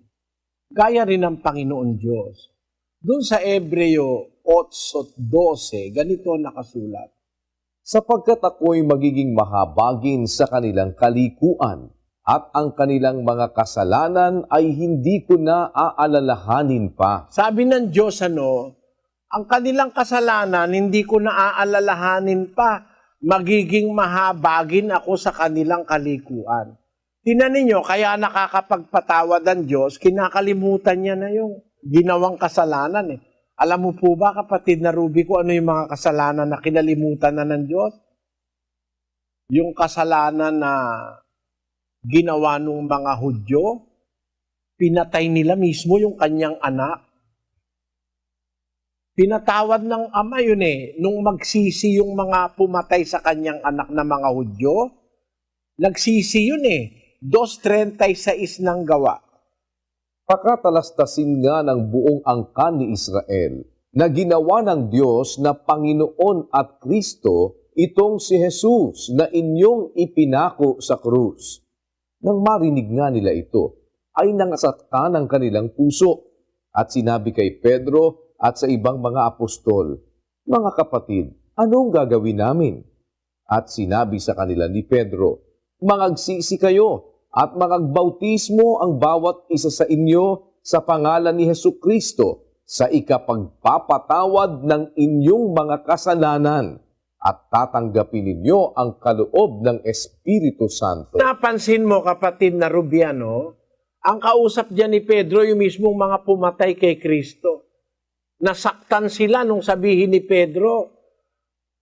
Speaker 2: Gaya rin ng Panginoon Diyos. Doon sa Hebreo 8:12, ganito nakasulat.
Speaker 1: Sapagkat ako'y magiging mahabagin sa kanilang kalikuan at ang kanilang mga kasalanan ay hindi ko na aalalahanin pa.
Speaker 2: Sabi ng Diyos, ang kanilang kasalanan hindi ko na aalalahanin pa. Magiging mahabagin ako sa kanilang kalikuan. Tingnan ninyo, kaya nakakapagpatawad ang Diyos, kinakalimutan niya na yung ginawang kasalanan eh. Alam mo po ba, kapatid na Ruby, kung ano yung mga kasalanan na kinalimutan na ng Diyos? Yung kasalanan na ginawa ng mga Hudyo, pinatay nila mismo yung kanyang anak. Pinatawad ng ama yun eh. Nung magsisi yung mga pumatay sa kanyang anak na mga Hudyo, nagsisi yun eh. 2:36 ng gawa.
Speaker 1: Pakatalastasin nga ng buong angkan ni Israel na ginawa ng Diyos na Panginoon at Kristo itong si Jesus na inyong ipinako sa krus. Nang marinig nga nila ito, ay nangasakta ng kanilang puso at sinabi kay Pedro at sa ibang mga apostol, "Mga kapatid, anong gagawin namin?" At sinabi sa kanila ni Pedro, "Mangagsisi kayo at mangagbautismo ang bawat isa sa inyo sa pangalan ni Hesukristo sa ikapagpapatawad ng inyong mga kasalanan at tatanggapin ninyo ang kaloob ng Espiritu Santo."
Speaker 2: Napansin mo, kapatid na Rubiano, ang kausap diyan ni Pedro yung mismong mga pumatay kay Kristo. Nasaktan sila nung sabihin ni Pedro,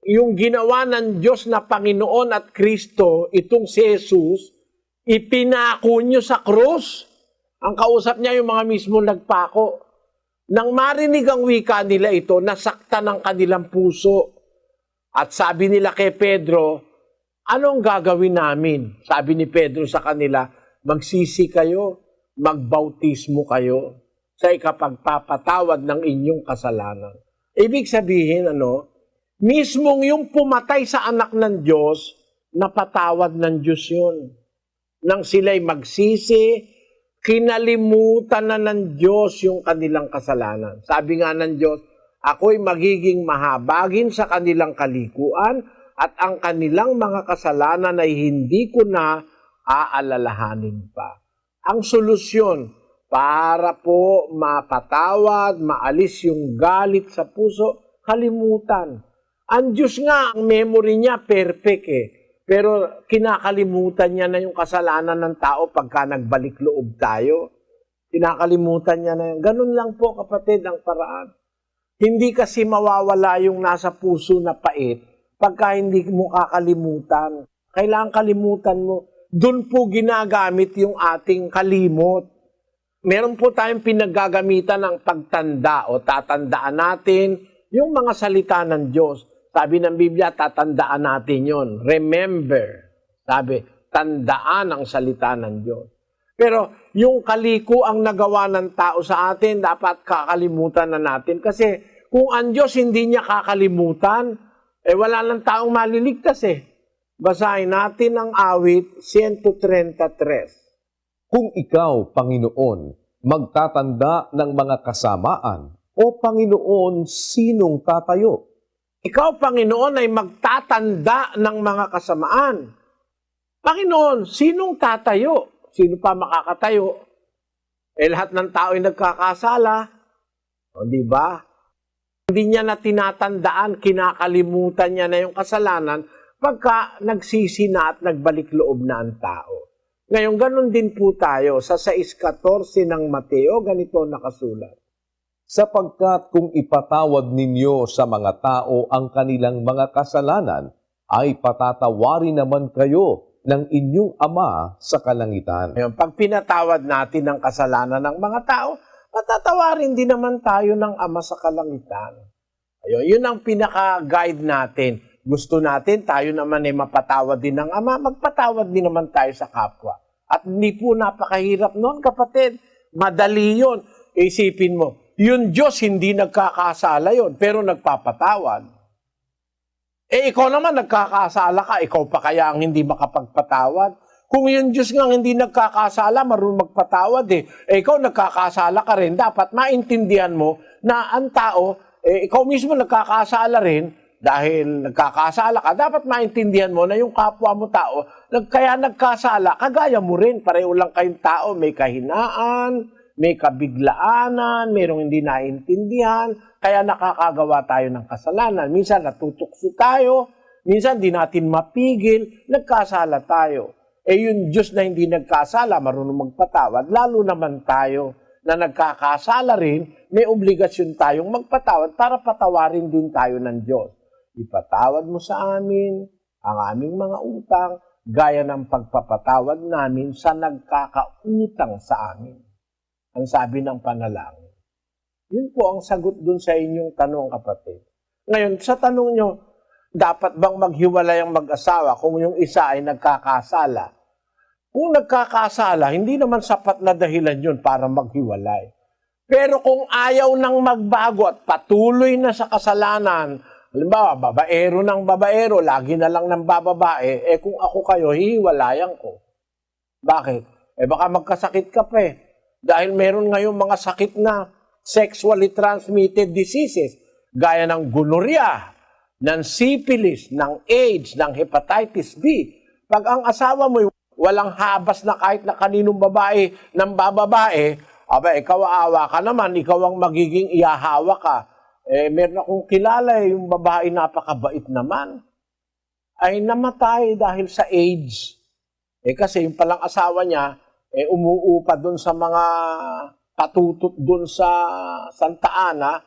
Speaker 2: yung ginawa ng Diyos na Panginoon at Kristo, itong si Jesus, ipinako nyo sa krus. Ang kausap niya yung mga mismo nagpako. Nang marinig ang wika nila ito, nasaktan ang kanilang puso. At sabi nila kay Pedro, anong gagawin namin? Sabi ni Pedro sa kanila, magsisi kayo, magbautismo kayo sa ikapagpapatawad ng inyong kasalanan. Ibig sabihin, mismong yung pumatay sa anak ng Diyos, napatawad ng Diyos yun. Nang sila'y magsisi, kinalimutan na ng Diyos yung kanilang kasalanan. Sabi nga ng Diyos, ako'y magiging mahabagin sa kanilang kalikuan at ang kanilang mga kasalanan ay hindi ko na aalalahanin pa. Ang solusyon para po mapatawad, maalis yung galit sa puso, kalimutan. Ang Diyos nga, ang memory niya perfect eh. Pero kinakalimutan niya na yung kasalanan ng tao pagka nagbalik loob tayo. Kinakalimutan niya na yun. Ganun lang po, kapatid, ang paraan. Hindi kasi mawawala yung nasa puso na pait pagka hindi mo kakalimutan. Kailangan kalimutan mo. Doon po ginagamit yung ating kalimot. Meron po tayong pinaggagamitan ng pagtanda o tatandaan natin yung mga salita ng Diyos. Sabi ng Biblia, tatandaan natin yon. Remember. Sabi, tandaan ang salita ng Diyos. Pero yung kaliko ang nagawa ng tao sa atin, dapat kakalimutan na natin. Kasi kung ang Diyos hindi niya kakalimutan, wala nang taong maliligtas eh. Basahin natin ang awit 133.
Speaker 1: Kung ikaw, Panginoon, magtatanda ng mga kasamaan, o Panginoon, sinong tatayo?
Speaker 2: Ikaw, Panginoon, ay magtatanda ng mga kasamaan. Panginoon, sinong tatayo? sino pa makakatayo? Lahat ng tao ay nagkakasala. O, di ba? Hindi niya na tinatandaan, kinakalimutan niya na yung kasalanan pagka nagsisina at nagbalik loob na ang tao. Ngayon, ganun din po tayo. Sa 6:14 ng Mateo, ganito nakasulat.
Speaker 1: Sapagkat kung ipatawad ninyo sa mga tao ang kanilang mga kasalanan, ay patatawarin naman kayo ng inyong Ama sa kalangitan.
Speaker 2: Ngayon, pag pinatawad natin ang kasalanan ng mga tao, patatawarin din naman tayo ng Ama sa kalangitan. Ayun, yun ang pinaka-guide natin. Gusto natin, tayo naman ay mapatawad din ng Ama, magpatawad din naman tayo sa kapwa. At hindi po napakahirap noon, kapatid. Madali yun. Isipin mo, yung Diyos hindi nagkakasala yun, pero nagpapatawad. Ikaw naman nagkakasala ka, ikaw pa kaya ang hindi makapagpatawad? Kung yung Diyos nga hindi nagkakasala, marunong magpatawad ikaw nagkakasala ka rin, dapat maintindihan mo na ang tao, ikaw mismo nagkakasala rin, dahil nagkakasala ka, dapat maintindihan mo na yung kapwa mo tao, kaya nagkasala, kagaya mo rin, pareho lang kayong tao, may kahinaan, may kabiglaanan, mayroong hindi naintindihan, kaya nakakagawa tayo ng kasalanan. Minsan natutukso tayo, minsan di natin mapigil, nagkasala tayo. Yung Diyos na hindi nagkasala, marunong magpatawad, lalo naman tayo na nagkakasala rin, may obligasyon tayong magpatawad para patawarin din tayo ng Diyos. Ipatawad mo sa amin ang aming mga utang, gaya ng pagpapatawad namin sa nagkakautang sa amin. Ang sabi ng panalangin. Yun po ang sagot dun sa inyong tanong, kapatid. Ngayon, sa tanong nyo, dapat bang maghiwalay ang mag-asawa kung yung isa ay nagkakasala? Kung nagkakasala, hindi naman sapat na dahilan yun para maghiwalay. Pero kung ayaw nang magbago at patuloy na sa kasalanan, halimbawa, babaero ng babaero, lagi na lang ng bababae, kung ako kayo, hihiwalayan ko. Bakit? Baka magkasakit ka pa Dahil meron ngayon mga sakit na sexually transmitted diseases, gaya ng gonorrhea, ng syphilis, ng AIDS, ng hepatitis B. Pag ang asawa mo walang habas na kahit na kaninong babae ng bababae, ikaw aawa ka naman, ikaw ang magiging iyahawa ka. Meron akong kilala yung babae napakabait naman, ay namatay dahil sa AIDS. Kasi yung palang asawa niya, umuupa doon sa mga patutot doon sa Santa Ana,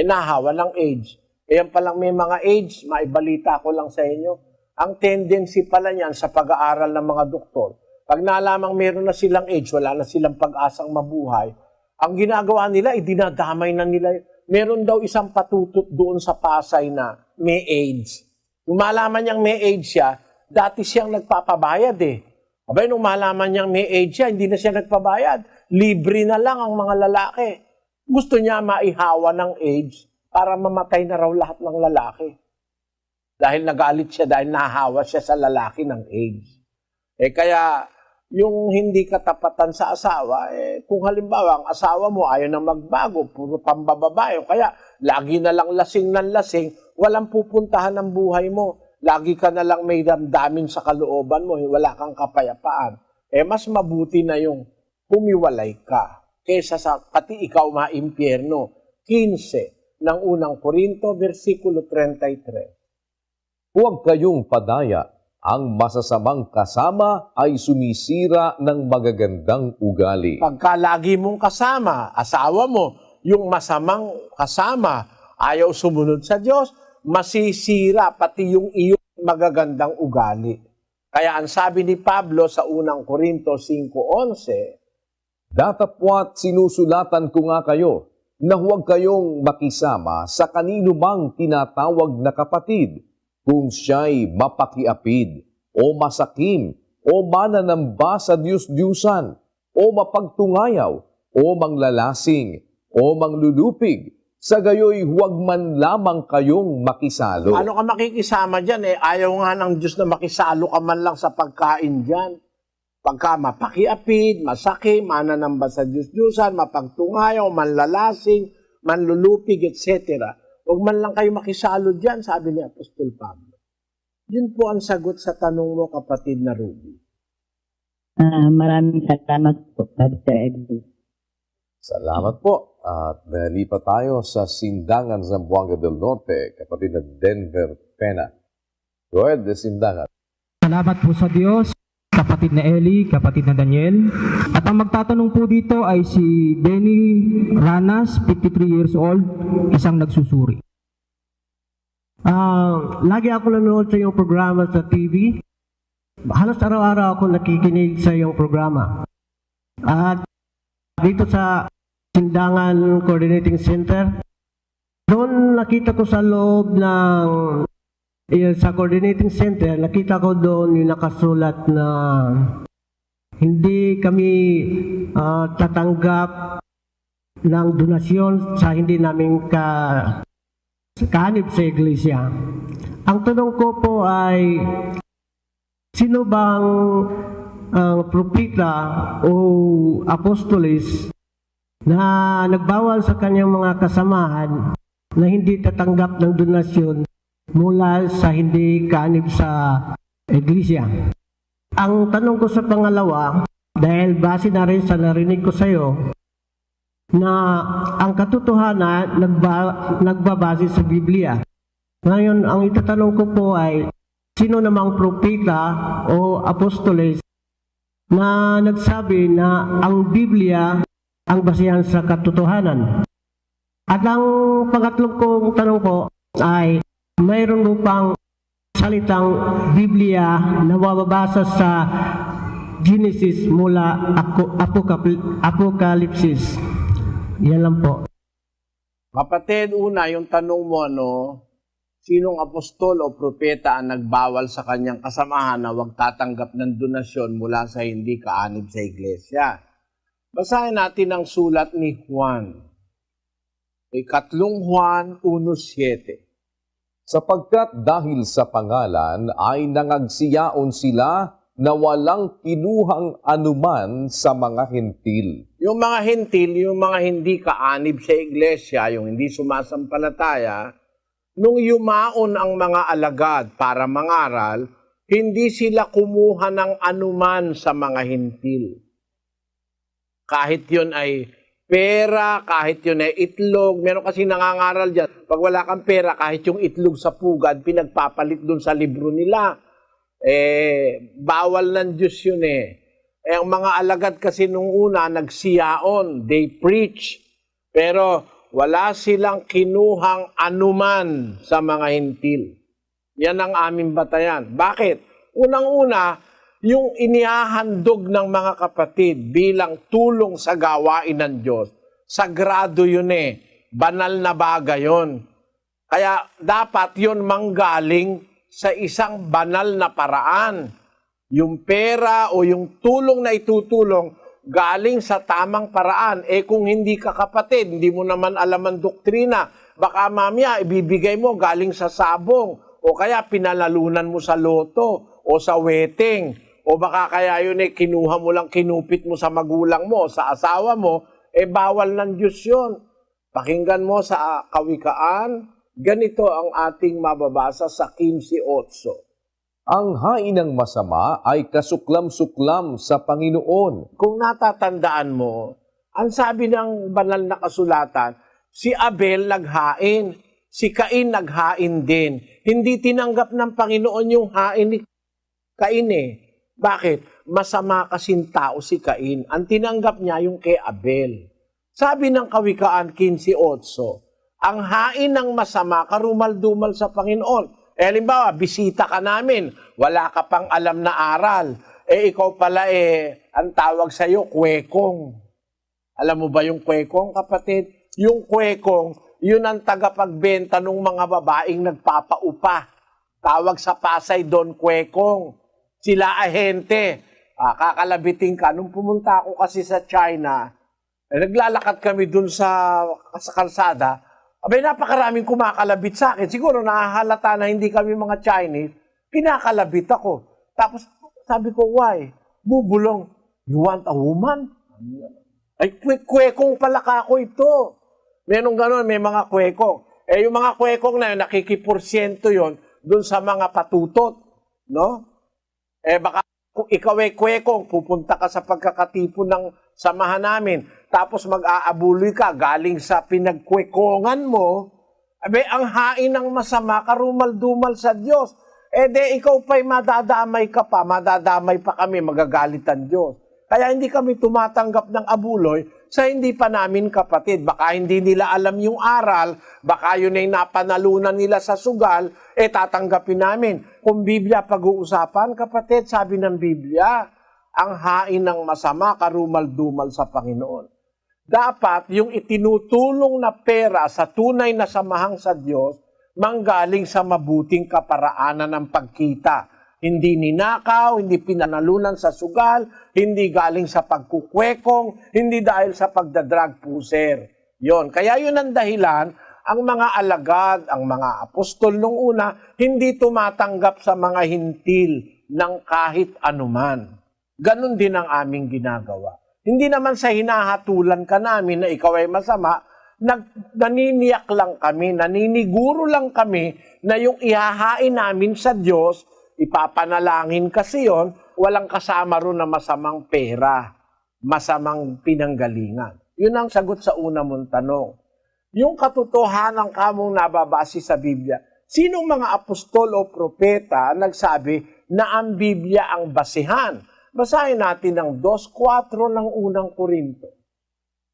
Speaker 2: nahawa ng AIDS. Yan palang may mga AIDS, maibalita ko lang sa inyo, ang tendency pala niyan sa pag-aaral ng mga doktor, pag nalamang meron na silang AIDS, wala na silang pag-asang mabuhay, ang ginagawa nila, dinadamay na nila. Meron daw isang patutot doon sa Pasay na may AIDS. Kung malaman niyang may AIDS siya, dati siyang nagpapabayad nung malaman niyang may AIDS siya, hindi na siya nagpabayad. Libre na lang ang mga lalaki. Gusto niya maihawa ng AIDS para mamatay na raw lahat ng lalaki. Dahil nagalit siya, dahil nahawa siya sa lalaki ng AIDS. Kaya, yung hindi katapatan sa asawa, kung halimbawa ang asawa mo ayaw na magbago, puro pambababae, kaya lagi na lang lasing ng lasing, walang pupuntahan ng buhay mo. Lagi ka na lang may damdamin sa kalooban mo, wala kang kapayapaan. Mas mabuti na yung humiwalay ka kaysa sa pati ikaw maimpyerno. 15 ng unang Korinto, versikulo 33.
Speaker 1: Huwag kayong padaya. Ang masasamang kasama ay sumisira ng magagandang ugali.
Speaker 2: Pagka lagi mong kasama, asawa mo, yung masamang kasama, ayaw sumunod sa Diyos, masisira pati yung iyong magagandang ugali. Kaya ang sabi ni Pablo sa unang Korinto 5:11,
Speaker 1: datapwat sinusulatan ko nga kayo na huwag kayong makisama sa kanino mang tinatawag na kapatid kung siya'y mapakiapid o masakim o mananamba sa Diyos-Diyusan o mapagtungayaw o manglalasing o manglulupig. Sa gayoy, huwag man lamang kayong makisalo.
Speaker 2: Ano ka makikisama dyan? Ayaw nga ng Diyos na makisalo ka man lang sa pagkain dyan. Pagka mapakiapid, masakim, mananamba sa Diyos-Diyusan, mapagtungayaw, manlalasing, manlulupig, etc. Huwag man lang kayo makisalo dyan, sabi ni Apostol Pablo. Yun po ang sagot sa tanong mo, kapatid na Ruby.
Speaker 10: Maraming salamat po, Brother Edwin.
Speaker 1: Salamat po. At nalipat tayo sa Sindangan, Zamboanga del Norte, kapatid na Denver Pena. Go ahead, Sindangan.
Speaker 11: Salamat po sa Diyos, kapatid na Eli, kapatid na Daniel. At ang magtatanong po dito ay si Benny Ranas, 53 years old, isang nagsusuri.
Speaker 12: Lagi ako nanonood sa iyong programa sa TV. Halos araw-araw ako nakikinig sa iyong programa. At dito sa Sindangan Coordinating Center, doon nakita ko sa loob ng sa Coordinating Center, nakita ko doon yung nakasulat na hindi kami tatanggap ng donasyon sa hindi namin kahanib sa iglesia. Ang tanong ko po ay, sino bang propeta o apostolis na nagbawal sa kanyang mga kasamahan na hindi tatanggap ng donasyon mula sa hindi kaanib sa iglesia? Ang tanong ko sa pangalawa, dahil base na rin sa narinig ko sa iyo, na ang katotohanan nagbabase sa Biblia. Ngayon, ang itatanong ko po ay, sino namang propeta o apostoles na nagsabi na ang Biblia ang basehan sa katotohanan? At ang pangatlong kong tanong ko ay, mayroon mo pang salitang Biblia na mababasa sa Genesis mula Apokalipsis? Yan lang po.
Speaker 2: Kapatid, una, yung tanong mo, sinong apostol o propeta ang nagbawal sa kanyang kasamahan na huwag tatanggap ng donasyon mula sa hindi kaanib sa iglesia? Basahin natin ang sulat ni Juan. Ikatlong Juan 1:7.
Speaker 1: Sapagkat dahil sa pangalan ay nangagsiyaon sila na walang kinuhang anuman sa mga hentil.
Speaker 2: Yung mga hentil, yung mga hindi kaanib sa iglesia, yung hindi sumasampalataya, nung yumaon ang mga alagad para mangaral, hindi sila kumuha ng anuman sa mga hentil. Kahit yun ay pera, kahit yun ay itlog, meron kasi nangangaral dyan. Pag wala kang pera, kahit yung itlog sa pugad, pinagpapalit dun sa libro nila. Bawal ng Diyos yun ang mga alagad kasi nung una, nagsiyaon, they preach. Pero wala silang kinuhang anuman sa mga hentil. Yan ang aming batayan. Bakit? Unang-una, yung inihahandog ng mga kapatid bilang tulong sa gawain ng Diyos, sagrado yun banal na bagay yun. Kaya dapat yun manggaling sa isang banal na paraan. Yung pera o yung tulong na itutulong galing sa tamang paraan. Kung hindi ka kapatid, hindi mo naman alam ang doktrina, baka mamaya ibibigay mo galing sa sabong o kaya pinalalunan mo sa loto o sa wedding. O baka kaya yun kinuha mo lang, kinupit mo sa magulang mo, sa asawa mo, bawal ng Diyos yun. Pakinggan mo sa Kawikaan, ganito ang ating mababasa sa 15:8.
Speaker 1: Ang hain ng masama ay kasuklam-suklam sa Panginoon.
Speaker 2: Kung natatandaan mo, ang sabi ng banal na kasulatan, si Abel naghain, si Cain naghain din. Hindi tinanggap ng Panginoon yung hain ni Cain Bakit? Masama kasing tao si Cain. Ang tinanggap niya yung kay Abel. Sabi ng Kawikaan 15:8, ang hain ng masama karumal-dumal sa Panginoon. Halimbawa, bisita ka namin, wala ka pang alam na aral. Ikaw pala ang tawag sa'yo, kwekong. Alam mo ba yung kwekong, kapatid? Yung kwekong, yun ang tagapagbenta ng mga babaeng nagpapaupa. Tawag sa Pasay doon, kwekong. Sila ahente. Kakalabitin ka. Nung pumunta ako kasi sa China, naglalakad kami dun sa kalsada, napakaraming kumakalabit sa akin. Siguro nahahalata na hindi kami mga Chinese. Kinakalabit ako. Tapos sabi ko, why? Bubulong. You want a woman? Ay, kwekong pala kako ito. Meron ganon, may mga kwekong. Yung mga kwekong na yun, nakikiporsyento yun dun sa mga patutot. No? Baka kung ikaw ay kwekong, pupunta ka sa pagkakatipon ng samahan namin, tapos mag-aabuloy ka galing sa pinagkwekongan mo, abe, ang hain ng masama, karumal-dumal sa Diyos. Eh de, ikaw pa'y madadamay ka pa, madadamay pa kami, magagalit ang Diyos. Kaya hindi kami tumatanggap ng abuloy sa hindi pa namin kapatid. Baka hindi nila alam yung aral, baka yun ay napanalunan nila sa sugal, tatanggapin namin. Kung Biblia pag-uusapan, kapatid, sabi ng Biblia, ang hain ng masama, karumal-dumal sa Panginoon. Dapat yung itinutulong na pera sa tunay na samahang sa Diyos, manggaling sa mabuting kaparaanan ng pagkita. Hindi ninakaw, hindi pinanalunan sa sugal, hindi galing sa pagkukwekong, hindi dahil sa pagdadrag puser. Yon. Kaya yun ang dahilan, ang mga alagad, ang mga apostol nung una, hindi tumatanggap sa mga hintil ng kahit anuman. Ganon din ang aming ginagawa. Hindi naman sa hinahatulan ka namin na ikaw ay masama, naniniyak lang kami, naniniguro lang kami na yung ihahain namin sa Diyos, ipapanalangin kasi yon, walang kasama ron na masamang pera, masamang pinanggalingan. Yun ang sagot sa una mong tanong. Yung katotohanan kamong nababase sa Biblia, sinong mga apostol o propeta nagsabi na ang Biblia ang basihan? Basahin natin ang 2:4 ng unang Korinto.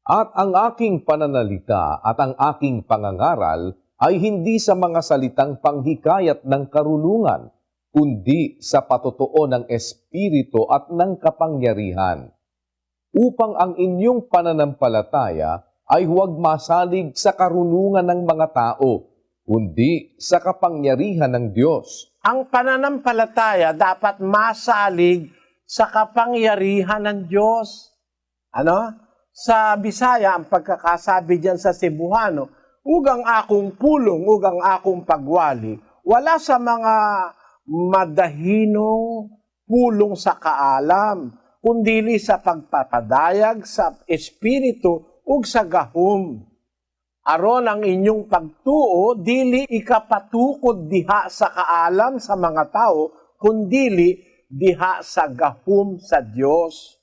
Speaker 1: At ang aking pananalita at ang aking pangangaral ay hindi sa mga salitang panghikayat ng karunungan, kundi sa patotoo ng Espiritu at ng kapangyarihan, upang ang inyong pananampalataya ay huwag masalig sa karunungan ng mga tao, kundi sa kapangyarihan ng Diyos.
Speaker 2: Ang pananampalataya dapat masalig sa kapangyarihan ng Diyos. Sa Bisaya, ang pagkakasabi diyan sa Cebuano, ugang akong pulong, ugang akong pagwali, wala sa mga madahinong pulong sa kaalam, kundili sa pagpapadayag sa Espiritu ug sa gahom. Aron ang inyong pagtuo, dili ikapatukod diha sa kaalam sa mga tao, kundili diha sa gahom sa Diyos.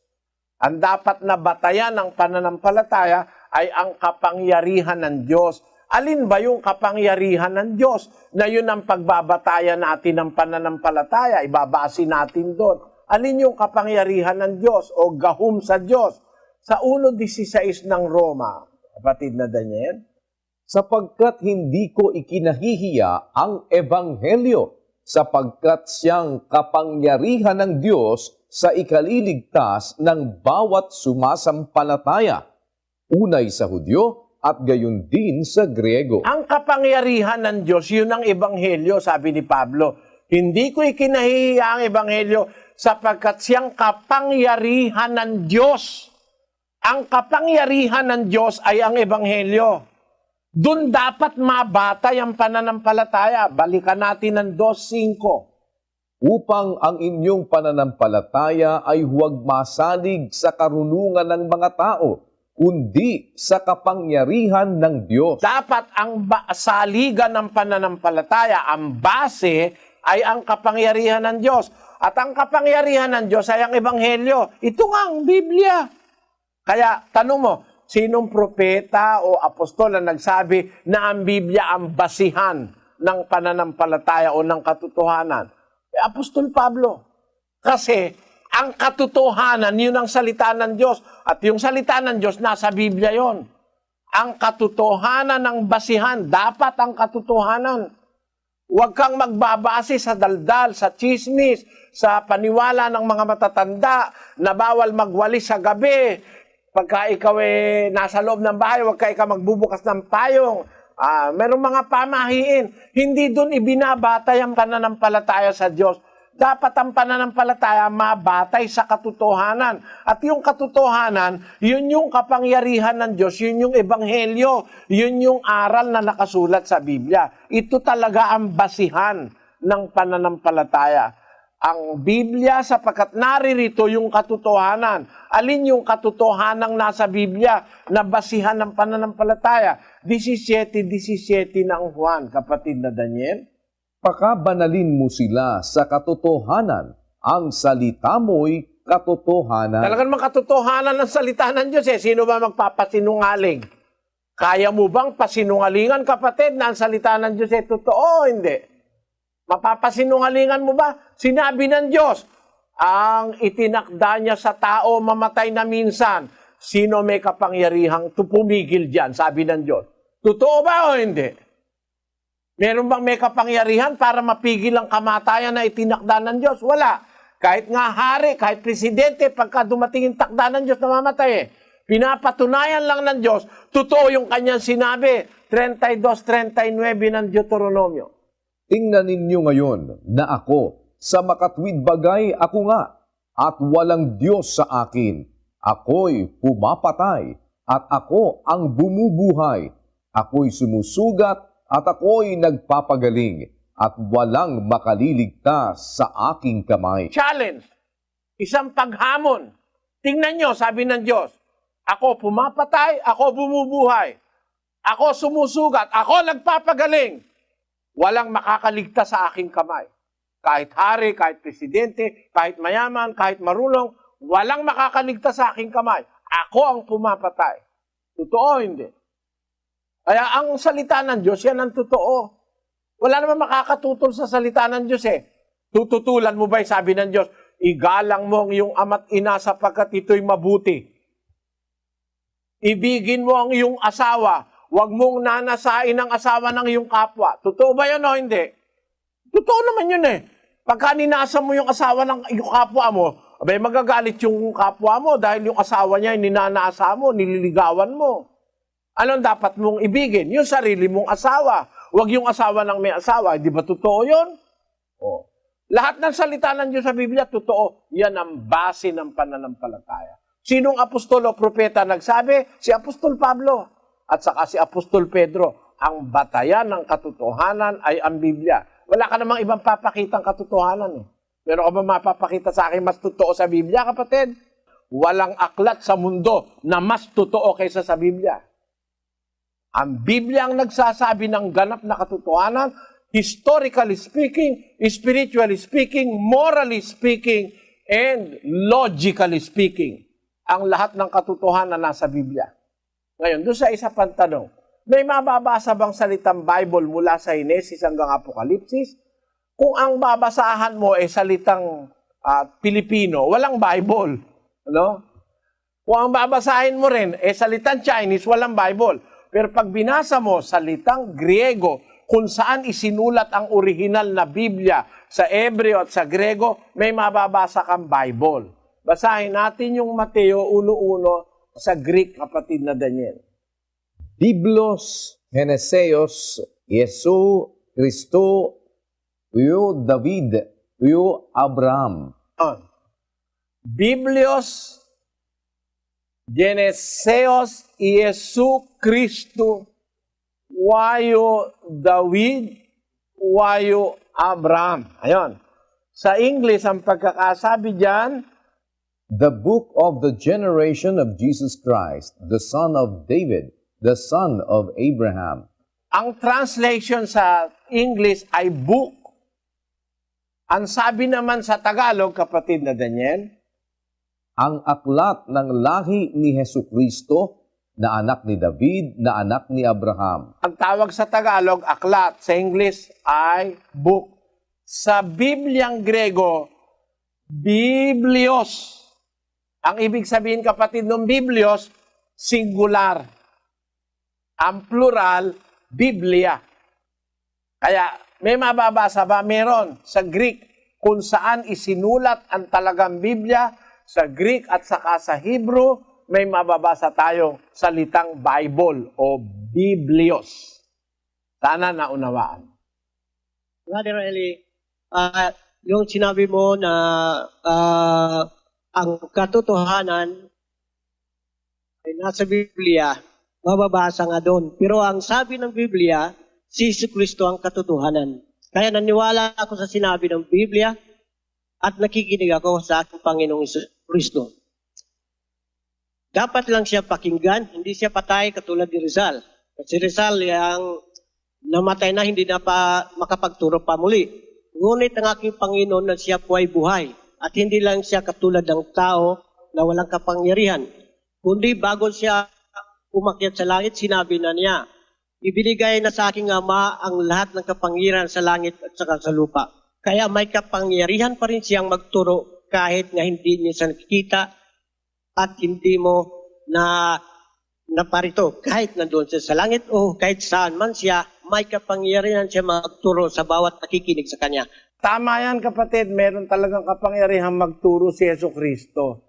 Speaker 2: Ang dapat na batayan ng pananampalataya ay ang kapangyarihan ng Diyos. Alin ba yung kapangyarihan ng Diyos na yun ang pagbabatayan natin ng pananampalataya? Ibabase natin doon. Alin yung kapangyarihan ng Diyos o gahom sa Diyos? Sa 1:16 ng Roma, kapatid na Daniel,
Speaker 1: sapagkat hindi ko ikinahihiya ang Ebanghelyo, sapagkat siyang kapangyarihan ng Diyos sa ikaliligtas ng bawat sumasampalataya, unay sa Hudyo at gayon din sa Griego.
Speaker 2: Ang kapangyarihan ng Diyos, yun ang Ebanghelyo, sabi ni Pablo. Hindi ko ikinahihiya ang Ebanghelyo sapagkat siyang kapangyarihan ng Diyos. Ang kapangyarihan ng Diyos ay ang Ebanghelyo. Doon dapat mabatay ang pananampalataya. Balikan natin ang 2:5.
Speaker 1: Upang ang inyong pananampalataya ay huwag masalig sa karunungan ng mga tao, kundi sa kapangyarihan ng Diyos.
Speaker 2: Dapat ang saligan ng pananampalataya, ang base ay ang kapangyarihan ng Diyos. At ang kapangyarihan ng Diyos ay ang Ebanghelyo. Ito nga ang Biblia. Kaya tanong mo, sinong propeta o apostol na nagsabi na ang Biblia ang basihan ng pananampalataya o ng katotohanan? Apostol Pablo. Kasi ang katotohanan, yun ang salita ng Diyos. At yung salita ng Diyos, nasa Biblia yon. Ang katotohanan ng basihan, dapat ang katotohanan. Huwag kang magbabase sa daldal, sa chismis, sa paniwala ng mga matatanda na bawal magwalis sa gabi. Pagka ikaw nasa loob ng bahay, huwag ka ikaw magbubukas ng payong. Merong mga pamahiin. Hindi doon ibinabatay ang pananampalataya sa Diyos. Dapat ang pananampalataya mabatay sa katotohanan. At yung katotohanan, yun yung kapangyarihan ng Diyos, yun yung ebanghelyo, yun yung aral na nakasulat sa Biblia. Ito talaga ang basihan ng pananampalataya. Ang Biblia, sapagkat naririto yung katotohanan. Alin yung katotohanang nasa Biblia na basihan ng pananampalataya? 17:17 ng Juan, kapatid na Daniel.
Speaker 1: Pakabanalin mo sila sa katotohanan. ang salita mo'y katotohanan.
Speaker 2: Talagang makatotohanan ng salita ng Diyos eh. Sino ba magpapasinungaling? Kaya mo bang pasinungalingan, kapatid, na ang salita ng Diyos ay totoo o hindi? Mapapasinungalingan mo ba? Sinabi ng Diyos, ang itinakda niya sa tao mamatay na minsan. Sino may kapangyarihang pumigil dyan? Sabi ng Diyos. Totoo ba o hindi? Meron bang may kapangyarihan para mapigil ang kamatayan na itinakda ng Diyos? Wala. Kahit nga hari, kahit presidente, pagka dumating yung takda ng Diyos, namamatay eh. Pinapatunayan lang ng Diyos, totoo yung kanyang sinabi, 32:39 ng Deuteronomio.
Speaker 1: Tingnan ninyo ngayon na ako, sa makatwid bagay ako nga, at walang Diyos sa akin. Ako'y pumapatay, at ako ang bumubuhay. Ako'y sumusugat, at ako'y nagpapagaling, at walang makaliligtas sa aking kamay.
Speaker 2: Challenge, isang paghamon. Tingnan nyo, sabi ng Diyos, ako pumapatay, ako bumubuhay. Ako sumusugat, ako nagpapagaling. Walang makakaligtas sa aking kamay. Kahit hari, kahit presidente, kahit mayaman, kahit marunong, walang makakaligtas sa aking kamay. Ako ang pumapatay. Totoo, hindi? Kaya ang salita ng Diyos, yan ang totoo. Wala naman makakatutol sa salita ng Diyos eh. Tututulan mo ba, sabi ng Diyos, igalang mo ang iyong ama't ina sapagkat ito'y mabuti. Ibigin mo ang iyong asawa, huwag mong nanasain ang asawa ng iyong kapwa. Totoo ba yan o hindi? Totoo naman yun eh. Pagka ninasa mo yung asawa ng iyong kapwa mo, abay magagalit yung kapwa mo dahil yung asawa niya ay ninanasa mo, nililigawan mo. Anong dapat mong ibigin? Yung sarili mong asawa. Huwag yung asawa ng may asawa. Di ba totoo yun? Oh. Lahat ng salita ng Diyos sa Biblia, totoo. Yan ang base ng pananampalataya. Sinong apostol o propeta nagsabi? Si Apostol Pablo. At saka si Apostol Pedro. Ang batayan ng katotohanan ay ang Biblia. Wala ka namang ibang papakitang katotohanan. Meron ka ba mapapakita sa akin mas totoo sa Biblia, kapatid? Walang aklat sa mundo na mas totoo kaysa sa Biblia. Ang Biblia ang nagsasabi ng ganap na katotohanan, historically speaking, spiritually speaking, morally speaking, and logically speaking. Ang lahat ng katotohanan nasa Biblia. Ngayon, doon sa isa pang tanong, may mababasa bang salitang Bible mula sa Henesis hanggang Apokalipsis? Kung ang babasahan mo ay salitang Pilipino, walang Bible. Ano? Kung ang babasahin mo rin ay salitang Chinese, walang Bible. Pero pag binasa mo salitang Griego, kung saan isinulat ang orihinal na Biblia sa Hebreo at sa Grego, may mababasa kang Bible. Basahin natin yung Mateo 1:1 sa Greek, kapatid na Daniel.
Speaker 1: Biblos Geneseos Yesu Kristo Uyo David Uyo Abraham.
Speaker 2: Biblios Geneseos Yesu Kristo Wayo David Wayo Abraham. Ayon. Sa English, ang pagkakasabi dyan,
Speaker 1: The book of the generation of Jesus Christ, the son of David, the son of Abraham.
Speaker 2: Ang translation sa English ay book. Ang sabi naman sa Tagalog, kapatid na Daniel,
Speaker 1: ang aklat ng lahi ni Hesukristo, na anak ni David, na anak ni Abraham.
Speaker 2: Ang tawag sa Tagalog, aklat. Sa English ay book. Sa Bibliang Grego, Biblios. Ang ibig sabihin, kapatid, ng Biblios, singular. Ang plural, Biblia. Kaya, may mababasa ba? Meron sa Greek, kung saan isinulat ang talagang Biblia, sa Greek at saka sa Hebrew, may mababasa tayong salitang Bible o Biblios. Sana naunawaan.
Speaker 12: Brother Eli, yung sinabi mo na ang katotohanan ay nasa Biblia, mababasa nga doon. Pero ang sabi ng Biblia, si Jesucristo ang katotohanan. Kaya naniwala ako sa sinabi ng Biblia at nakikinig ako sa aking Panginoong Jesucristo. Dapat lang siya pakinggan, hindi siya patay katulad ni Rizal. Kasi Rizal yung namatay na, hindi na pa makapagturo pa muli. Ngunit ang aking Panginoon na siya po ay buhay. at hindi lang siya katulad ng tao na walang kapangyarihan. Kundi bago siya umakyat sa langit, sinabi na niya, ibinigay na sa aking Ama ang lahat ng kapangyarihan sa langit at saka sa lupa. Kaya may kapangyarihan pa rin siyang magturo kahit nga hindi niya siya nakikita at hindi mo na naparito. Kahit nandoon siya sa langit o kahit saan man siya, may kapangyarihan siya magturo sa bawat nakikinig sa kanya.
Speaker 2: Tama yan, kapatid. Meron talagang kapangyarihan magturo si Jesucristo.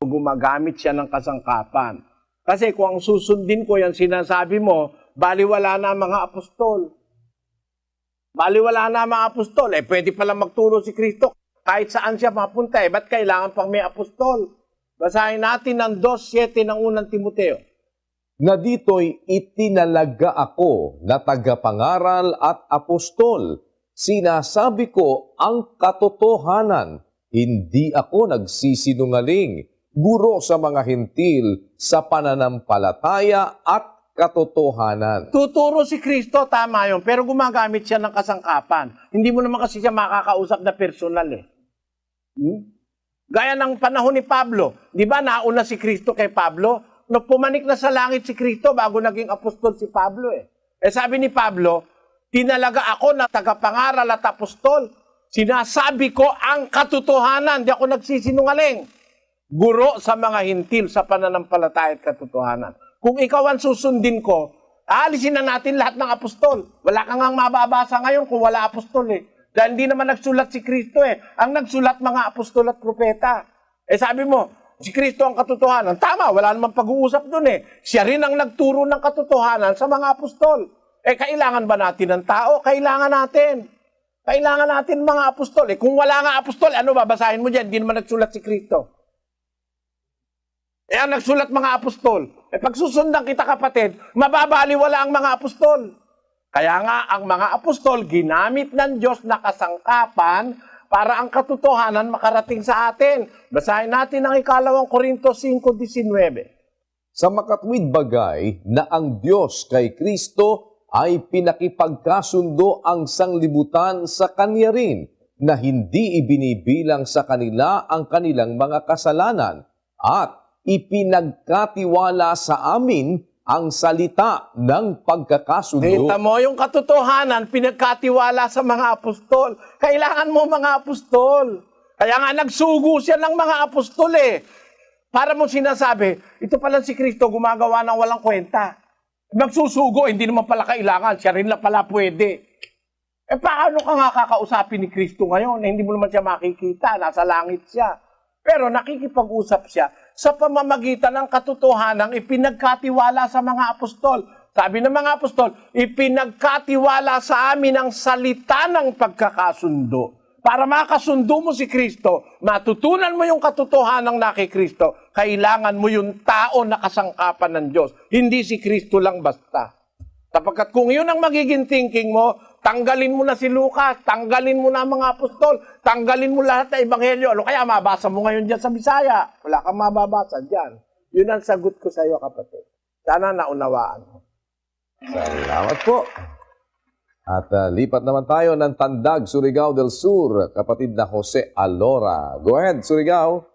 Speaker 2: Gumagamit siya ng kasangkapan. Kasi kung ang susundin ko yan sinasabi mo, baliwala na mga apostol. Baliwala na mga apostol. Pwede pala magturo si Kristo. Kahit saan siya mapunta, ba't kailangan pang may apostol? Basahin natin ang 2:7 ng unang Timoteo.
Speaker 1: Na dito'y itinalaga ako na tagapangaral at apostol. Sinasabi ko ang katotohanan. Hindi ako nagsisinungaling. Guro sa mga hintil sa pananampalataya at katotohanan.
Speaker 2: Tuturo si Kristo, tama yun, pero gumagamit siya ng kasangkapan. Hindi mo naman kasi siya makakausap na personal eh. Gaya ng panahon ni Pablo. Di ba nauna si Kristo kay Pablo? No, pumanik na sa langit si Kristo bago naging apostol si Pablo eh. Sabi ni Pablo, tinalaga ako na tagapangaral at apostol. Sinasabi ko ang katotohanan, di ako nagsisinungaling. Guro sa mga hintil sa pananampalataya at katotohanan. Kung ikaw ang susundin ko, aalisin na natin lahat ng apostol. Wala kang ang mababasa ngayon kung wala apostol eh. Dahil hindi naman nagsulat si Kristo eh. Ang nagsulat mga apostol at propeta. Sabi mo, si Kristo ang katotohanan. Tama, wala namang pag-uusap dun eh. Siya rin ang nagturo ng katotohanan sa mga apostol. Kailangan ba natin ng tao? Kailangan natin. Kailangan natin mga apostol. Kung wala nga apostol, ano babasahin mo dyan? Hindi naman nagsulat si Kristo. Ang nagsulat mga apostol. Pag susundan kita kapatid, mababaliwala ang mga apostol. Kaya nga, ang mga apostol, ginamit ng Diyos na kasangkapan para ang katotohanan makarating sa atin. Basahin natin ang 2 Korintos 5:19.
Speaker 1: Sa makatwid bagay na ang Diyos kay Kristo ay pinakipagkasundo ang sanglibutan sa Kanya rin, na hindi ibinibilang sa kanila ang kanilang mga kasalanan, at ipinagkatiwala sa amin ang salita ng pagkakasundo.
Speaker 2: Kita mo yung katotohanan, pinagkatiwala sa mga apostol. Kailangan mo mga apostol. Kaya nga nagsugo siya ng mga apostol eh. Para mo sinasabi, ito pala si Kristo gumagawa ng walang kwenta. Magsusugo, hindi naman pala kailangan, siya rin na pala pwede. Paano ka nga kakausapin ni Kristo ngayon? Hindi mo naman siya makikita, nasa langit siya. Pero nakikipag-usap siya sa pamamagitan ng katotohanan ipinagkatiwala sa mga apostol. Sabi ng mga apostol, ipinagkatiwala sa amin ang salita ng pagkakasundo. Para makasundo mo si Kristo, matutunan mo yung katotohanan na kay Kristo, kailangan mo yung tao na kasangkapan ng Diyos. Hindi si Kristo lang basta. Sapagkat kung yun ang magiging thinking mo, tanggalin mo na si Lucas, tanggalin mo na ang mga apostol, tanggalin mo lahat ng ebanghelyo. Ano kaya mabasa mo ngayon dyan sa Bisaya? Wala kang mababasa dyan. Yun ang sagot ko sa iyo, kapatid. Sana naunawaan mo.
Speaker 1: Salamat po. At lipat naman tayo ng Tandag, Surigao del Sur, kapatid na Jose Alora. Go ahead, Surigao.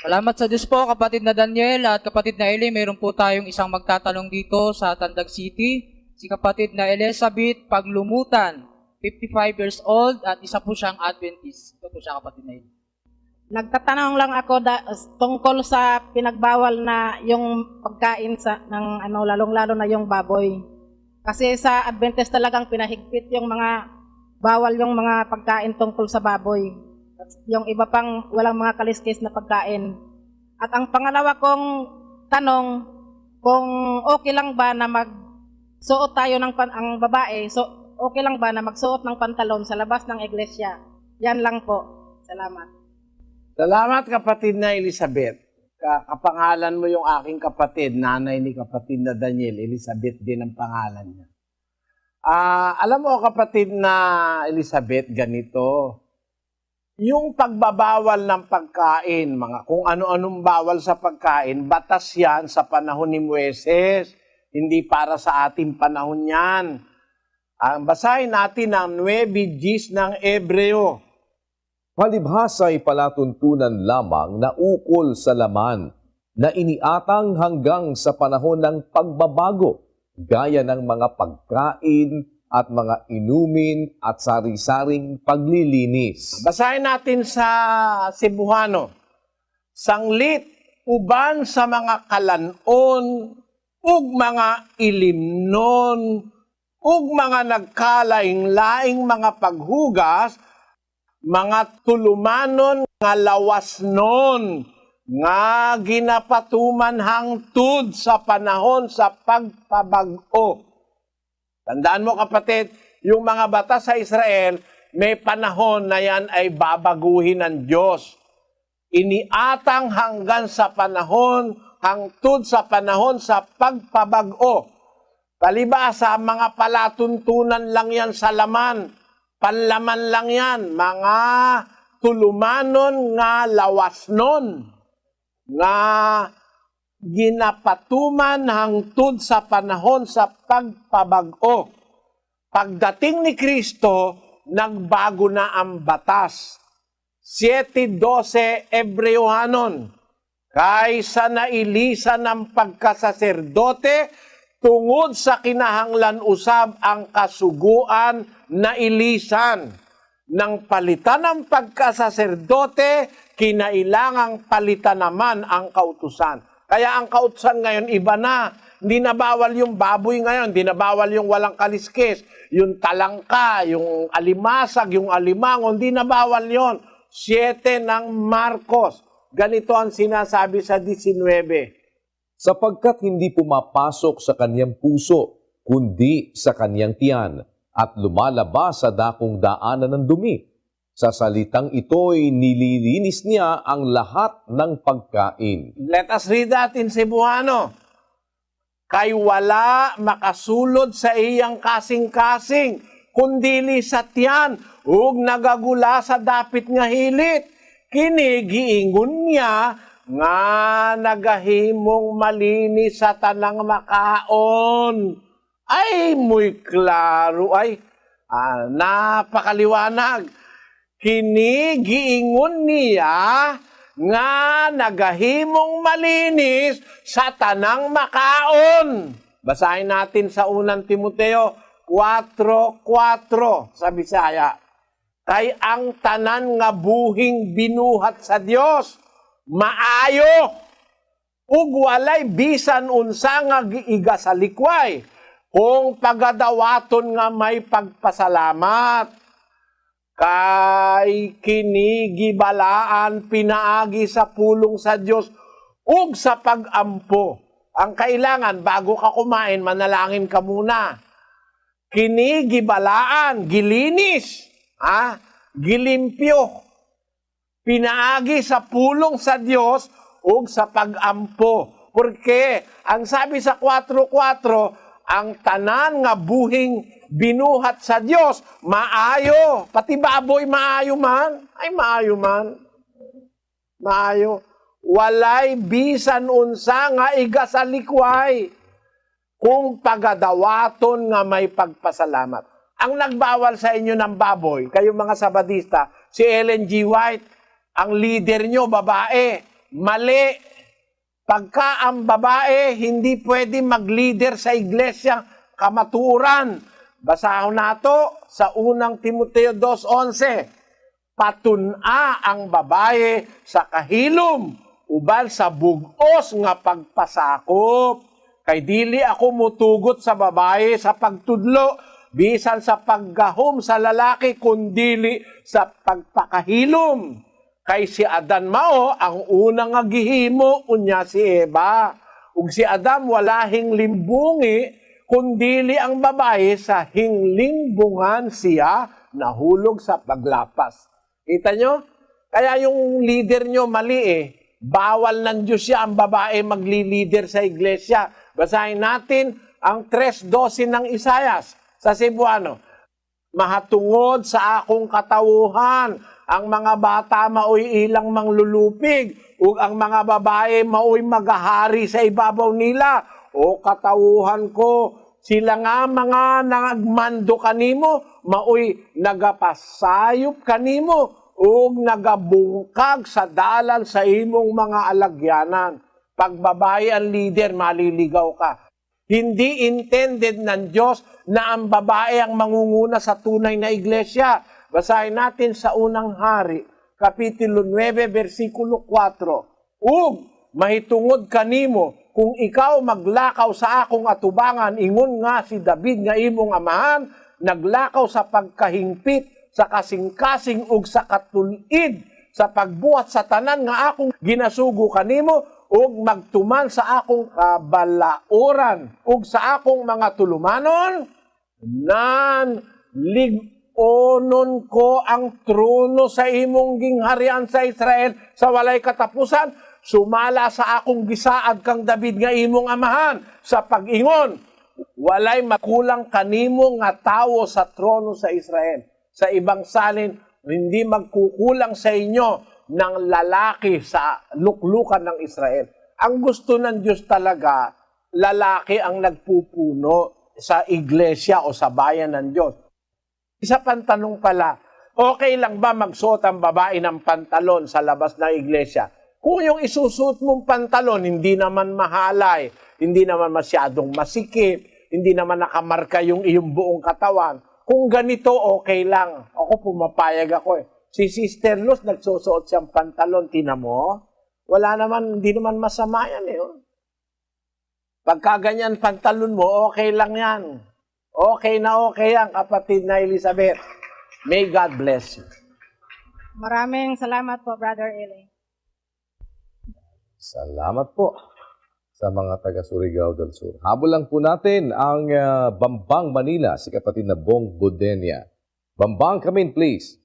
Speaker 13: Salamat sa Diyos po, kapatid na Daniel at kapatid na Eli. Mayroon po tayong isang magtatanong dito sa Tandag City. Si kapatid na Elizabeth Paglumutan, 55 years old at isa po siyang Adventist. Ito po siya, kapatid na Eli.
Speaker 14: Nagtatanong lang ako tungkol sa pinagbawal na yung pagkain ng lalong-lalo na yung baboy. Kasi sa Adventist talagang pinahigpit yung mga bawal yung mga pagkain tungkol sa baboy. Yung iba pang walang mga kaliskis na pagkain. At ang pangalawa kong tanong, kung okay lang ba na magsuot tayo ang babae, so okay lang ba na magsuot ng pantalon sa labas ng iglesia? Yan lang po. Salamat.
Speaker 2: Salamat, kapatid na Elizabeth. Kapangalan mo yung aking kapatid, nanay ni kapatid na Daniel. Elizabeth din ang pangalan niya. Alam mo, kapatid na Elizabeth, ganito. Yung pagbabawal ng pagkain, kung ano-anong bawal sa pagkain, batas yan sa panahon ni Moises. Hindi para sa ating panahon yan. Basahin natin ang 9:10 ng Hebreo.
Speaker 1: Palibhasa'y palatuntunan lamang na ukol sa laman na iniatang hanggang sa panahon ng pagbabago, gaya ng mga pagkain at mga inumin at sari-saring paglilinis.
Speaker 2: Basahin natin sa Cebuano. Sanglit uban sa mga kalanon, ug mga ilimnon, ug mga nagkalaing-laing mga paghugas, mga tulumanon nga lawasnon, nga ginapatuman hangtod sa panahon sa pagpabag-o. Tandaan mo kapatid, yung mga batas sa Israel, may panahon na yan ay babaguhin ng Diyos. Iniatang hanggang sa panahon, hangtod sa panahon sa pagpabag-o. Palibasa, mga palatuntunan lang yan sa laman. Panlaman lang yan, mga tulumanon nga lawasnon, nga ginapatuman hangtod sa panahon sa pagpabag-o. Pagdating ni Kristo, nagbago na ang batas. 7:12 Ebreuhanon, kaysa nailisan ng pagkasaserdote, tungod sa kinahanglan usab ang kasuguan na ilisan. Nang palitan ng pagkasaserdote, kinailangang palitan naman ang kautusan. Kaya ang kautusan ngayon iba na. Hindi na bawal yung baboy ngayon, hindi na bawal yung walang kaliskis, yung talangka, yung alimasag, yung alimango, hindi na bawal yon. 7 ng Marcos. Ganito ang sinasabi sa 19.
Speaker 1: Sapagkat hindi pumapasok sa kanyang puso, kundi sa kanyang tiyan, at lumalabas sa dakong daanan ng dumi. Sa salitang ito'y nililinis niya ang lahat ng pagkain.
Speaker 2: Let us read that in Cebuano. Kay wala makasulod sa iyang kasing-kasing, kundili sa tiyan, ug nagagula sa dapit nga hilit. Kinigiingon niya nga nagahimong malinis sa tanang makaon. Ay, muy klaro, ay, napakaliwanag. Kinigiingon niya nga nagahimong malinis sa tanang makaon. Basahin natin sa unang Timoteo 4:4 sa Bisaya. Kay ang tanan nga buhing binuhat sa Dios, maayo, ug walay bisan unsa nga giiga sa likway, kung pagadawaton nga may pagpasalamat. Kay kinigibalaan pinaagi sa pulong sa Dios ug sa pag-ampo. Ang kailangan, bago ka kumain, manalangin ka muna. Kinigibalaan, gilinis, gilimpyo, pinaagi sa pulong sa Dios ug sa pag-ampo. Porque ang sabi sa 4:4, ang tanan nga buhing binuhat sa Dios, maayo. Pati baboy maayo man. Ay, maayo man. Maayo. Walay bisan unsa nga iga sa likway, kung pagadawaton nga may pagpasalamat. Ang nagbawal sa inyo ng baboy, kayo mga Sabadista, si Ellen G. White, ang leader nyo, babae. Mali. Pagka ang babae, hindi pwede mag-leader sa iglesia, kamaturan. Basahon nato sa unang Timoteo 2:11. Patuna ang babae sa kahilom, uban sa bugos nga pagpasakop. Kay dili ako mutugot sa babae sa pagtudlo, bisan sa paggahom sa lalaki, kundili sa pagpakahilom. Kay si Adan mao ang unang nga gihimo, unya si Eva. Ug si Adam wala hinglimbungi, kundili ang babae sa hinglimbungan siya nahulog sa paglapas. Kita nyo? Kaya yung leader nyo mali eh. Bawal ng Diyos siya ang babae magli-leader sa iglesia. Basahin natin ang 3:12 ng Isayas sa Cebuano. Mahatungod sa akong katawuhan, ang mga bata maoy ilang manglulupig, ug ang mga babae maoy magahari sa ibabaw nila. O katawuhan ko, sila nga mga nagmando kanimo, maoy nagapasayop kanimo, ug nagabungkag sa dalan sa imong mga alagyanan. Pag babae ang leader, maliligaw ka. Hindi intended ng Diyos na ang babae ang mangunguna sa tunay na iglesia. Basahin natin sa unang hari, Kapitulo 9, versikulo 4. Ug mahitungod kanimo, kung ikaw maglakaw sa akong atubangan, ingon nga si David nga imong amahan, naglakaw sa pagkahingpit, sa kasing-kasing ug sa katulid, sa pagbuhat sa tanan nga akong ginasugo kanimo, ug magtuman sa akong kabalauran, ug sa akong mga tulumanon, nan ligonon ko ang trono sa imong gingharian sa Israel sa walay katapusan, sumala sa akong gisaad kang David nga imong amahan sa pag-ingon, walay makulang kanimo nga tawo sa trono sa Israel. Sa ibang salin, hindi magkukulang sa inyo ng lalaki sa luklukan ng Israel. Ang gusto ng Diyos talaga, lalaki ang nagpupuno sa iglesia o sa bayan ng Diyos. Isa pang tanong pala, okay lang ba magsuot ang babae ng pantalon sa labas ng iglesia? Kung yung isusuot mong pantalon, hindi naman mahalay, hindi naman masyadong masikip, hindi naman nakamarka yung iyong buong katawan, kung ganito, okay lang. Ako pumapayag ako eh. Si Sister Luz, nagsusuot siyang pantalon, tina mo? Wala naman, hindi naman masama yan eh. Pagka ganyan pantalon mo, okay lang yan. Okay na okay yan, kapatid na Elizabeth. May God bless you.
Speaker 14: Maraming salamat po, Brother Eli.
Speaker 1: Salamat po sa mga taga Surigao del Sur. Habol lang po natin ang Bambang Manila, si kapatid na Bong Budenia. Bambang, come in please.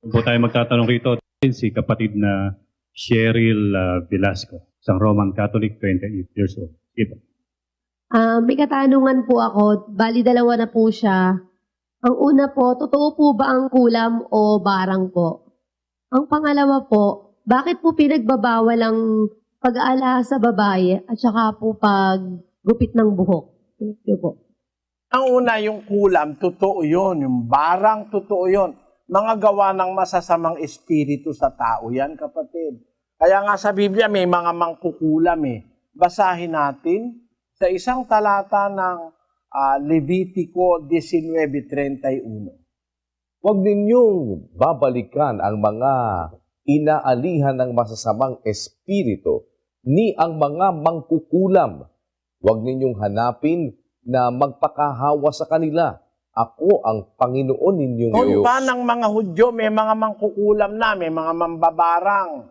Speaker 15: Po tayo magtatanong rito, si kapatid na Cheryl Velasco, isang Roman Catholic, 28 years old. Ito.
Speaker 16: May katanungan po ako, bali dalawa na po siya. Ang una po, totoo po ba ang kulam o barang po? Ang pangalawa po, bakit po pinagbabawal ang pag-aalaga sa babae at saka po paggupit ng buhok? Thank you po.
Speaker 2: Ang una, yung kulam, totoo yun. Yung barang, totoo yun. Mga gawa ng masasamang espiritu sa tao yan, kapatid. Kaya nga sa Biblia, may mga mangkukulam eh. Basahin natin sa isang talata ng Levitico 19:31.
Speaker 1: Huwag ninyong babalikan ang mga inaalihan ng masasamang espiritu ni ang mga mangkukulam. Huwag ninyong hanapin na magpakahawa sa kanila. Ako ang Panginoon ninyong Diyos.
Speaker 2: Kung pa ng mga Hudyo, may mga mangkukulam na, may mga mambabarang,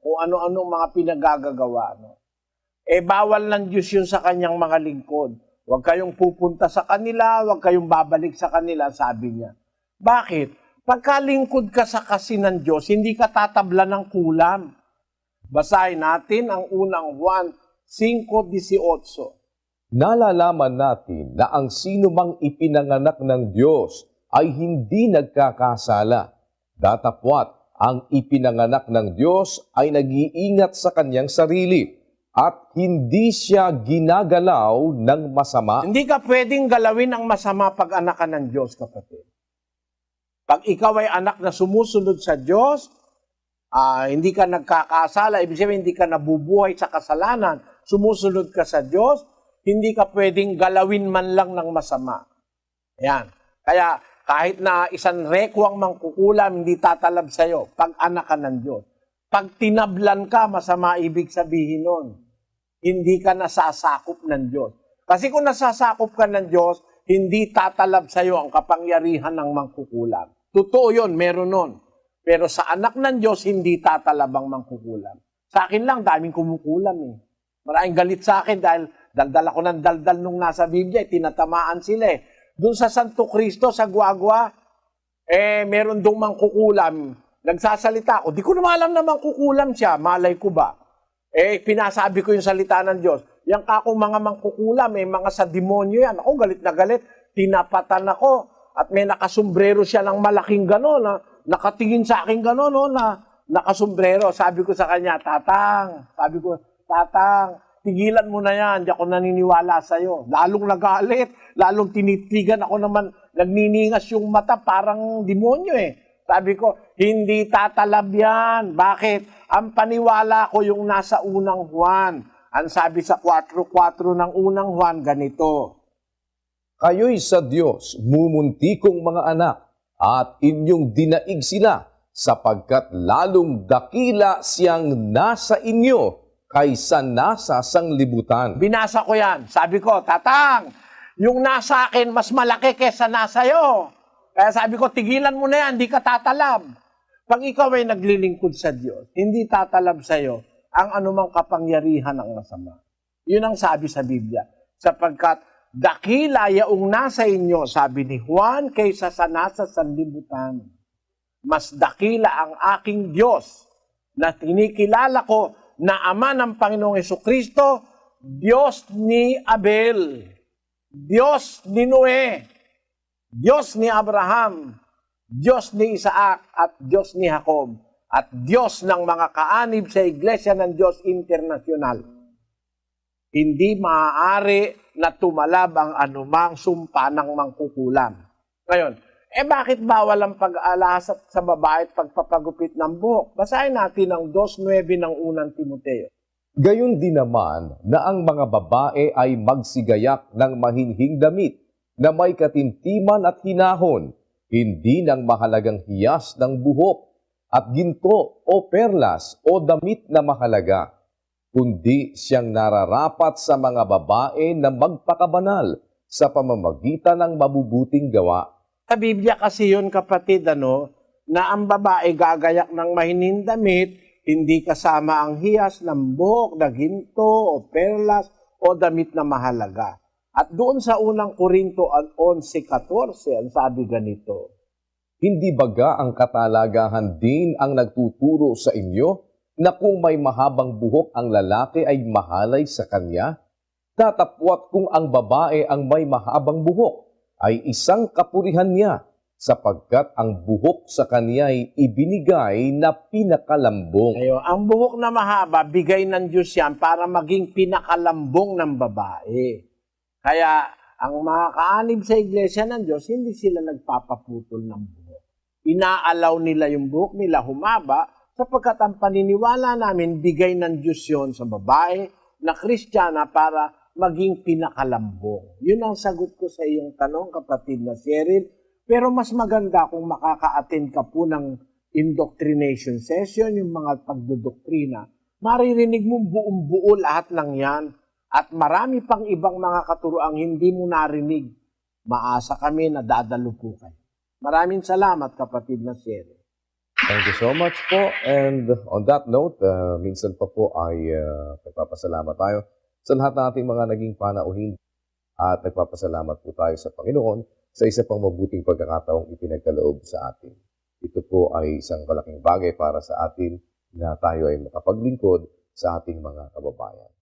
Speaker 2: kung ano-ano mga pinagagagawa. Bawal ng Diyos yun sa kanyang mga lingkod. Huwag kayong pupunta sa kanila, huwag kayong babalik sa kanila, sabi niya. Bakit? Pagkalingkod ka sa kasi ng Diyos, hindi ka tatabla ng kulam. Basahin natin ang unang Juan 5:18.
Speaker 1: Nalalaman natin na ang sino mang ipinanganak ng Diyos ay hindi nagkakasala. Datapwat, ang ipinanganak ng Diyos ay nag-iingat sa kanyang sarili at hindi siya ginagalaw ng masama.
Speaker 2: Hindi ka pwedeng galawin ang masama pag anak ka ng Diyos, kapatid. Pag ikaw ay anak na sumusunod sa Diyos, hindi ka nagkakasala, ibig sabihin hindi ka nabubuhay sa kasalanan, sumusunod ka sa Diyos, hindi ka pwedeng galawin man lang ng masama. Ayan. Kaya kahit na isang rekwang mangkukulam, hindi tatalab sa'yo pag anak ka ng Diyos. Pag tinablan ka, masama ibig sabihin nun. Hindi ka nasasakop ng Diyos. Kasi kung nasasakop ka ng Diyos, hindi tatalab sa'yo ang kapangyarihan ng mangkukulam. Totoo yun, meron nun. Pero sa anak ng Diyos, hindi tatalab ang mangkukulam. Sa akin lang, daming kumukulam eh. Maraming galit sa akin dahil daldal ako ng daldal nung nasa Biblia, tinatamaan sila eh. Doon sa Santo Cristo, sa Guagua, meron dong mangkukulam. Nagsasalita ako, di ko naman alam na mangkukulam siya, malay ko ba? Pinasabi ko yung salita ng Diyos. Yang kakong mga mangkukulam, mga sa demonyo yan. Ako galit na galit, tinapatan ako. At may nakasombrero siya ng malaking gano'n, nakatingin sa akin gano'n, na nakasombrero. Sabi ko sa kanya, Tatang, tigilan mo na yan, di ako naniniwala sa'yo. Lalong nagalit, lalong tinitigan ako naman, nagniningas yung mata, parang demonyo eh. Sabi ko, hindi tatalab yan. Bakit? Ang paniwala ko yung nasa unang Juan. Ang sabi sa 4:4 ng unang Juan, ganito.
Speaker 1: Kayo'y sa Diyos, mumuntikong mga anak, at inyong dinaig sila, sapagkat lalong dakila siyang nasa inyo kaysa nasa sanglibutan.
Speaker 2: Binasa ko yan. Sabi ko, Tatang, yung nasa akin mas malaki kesa nasa iyo. Kaya sabi ko, tigilan mo na yan, hindi ka tatalab. Pag ikaw ay naglilingkod sa Diyos, hindi tatalab sa iyo ang anumang kapangyarihan ng masama. Yun ang sabi sa Biblia. Sapagkat dakila yaong nasa inyo, sabi ni Juan, kaysa sa nasa sanlibutan. Mas dakila ang aking Diyos na tinikilala ko na Ama ng Panginoong Hesukristo, Diyos ni Abel, Diyos ni Noe, Diyos ni Abraham, Diyos ni Isaac at Diyos ni Jacob, at Diyos ng mga kaanib sa Iglesia ng Diyos Internasyonal. Hindi maaari na tumalab ang anumang sumpa ng mangkukulam. Ngayon, bakit bawal ang pag-alasa sa babae at pagpapagupit ng buhok? Basahin natin ang 2:9 ng unang Timoteo.
Speaker 1: Gayon din naman na ang mga babae ay magsigayak ng mahinhing damit na may katimtiman at hinahon, hindi ng mahalagang hiyas ng buhok at ginto o perlas o damit na mahalaga, kundi siyang nararapat sa mga babae na magpakabanal sa pamamagitan ng mabubuting gawa.
Speaker 2: Sa Biblia kasi yun, kapatid, na ang babae gagayak ng mahinhing damit, hindi kasama ang hiyas ng buhok na ginto o perlas o damit na mahalaga. At doon sa unang Korinto 11:14, ang sabi ganito,
Speaker 1: Hindi baga ang katalagahan din ang nagtuturo sa inyo na kung may mahabang buhok ang lalaki ay mahalay sa kanya? Tatapwat kung ang babae ang may mahabang buhok ay isang kapurihan niya, sapagkat ang buhok sa kanya ay ibinigay na pinakalambong.
Speaker 2: Ang buhok na mahaba, bigay ng Diyos yan para maging pinakalambong ng babae. Kaya ang mga kaanib sa Iglesia ng Diyos, hindi sila nagpapaputol ng buhok. Inaalaw nila yung buhok nila humaba, sapagkat ang paniniwala namin, bigay ng Diyos yun sa babae na Kristiyana para maging pinakalambong. Yun ang sagot ko sa iyong tanong, kapatid na Cheryl. Pero mas maganda kung makaka-attend ka po ng indoctrination session, yung mga pagdodoktrina. Maririnig mo buong-buo lahat ng yan. At marami pang ibang mga katuroang hindi mo narinig. Maasa kami na dadalo po kayo. Maraming salamat, kapatid na Cheryl.
Speaker 1: Thank you so much po. And on that note, minsan pa po ay nagpapasalamat tayo sa lahat ng ating mga naging panauhin. At nagpapasalamat po tayo sa Panginoon sa isa pang mabuting pagkakataong ipinagkaloob sa atin. Ito po ay isang malaking bagay para sa atin na tayo ay makapaglingkod sa ating mga kababayan.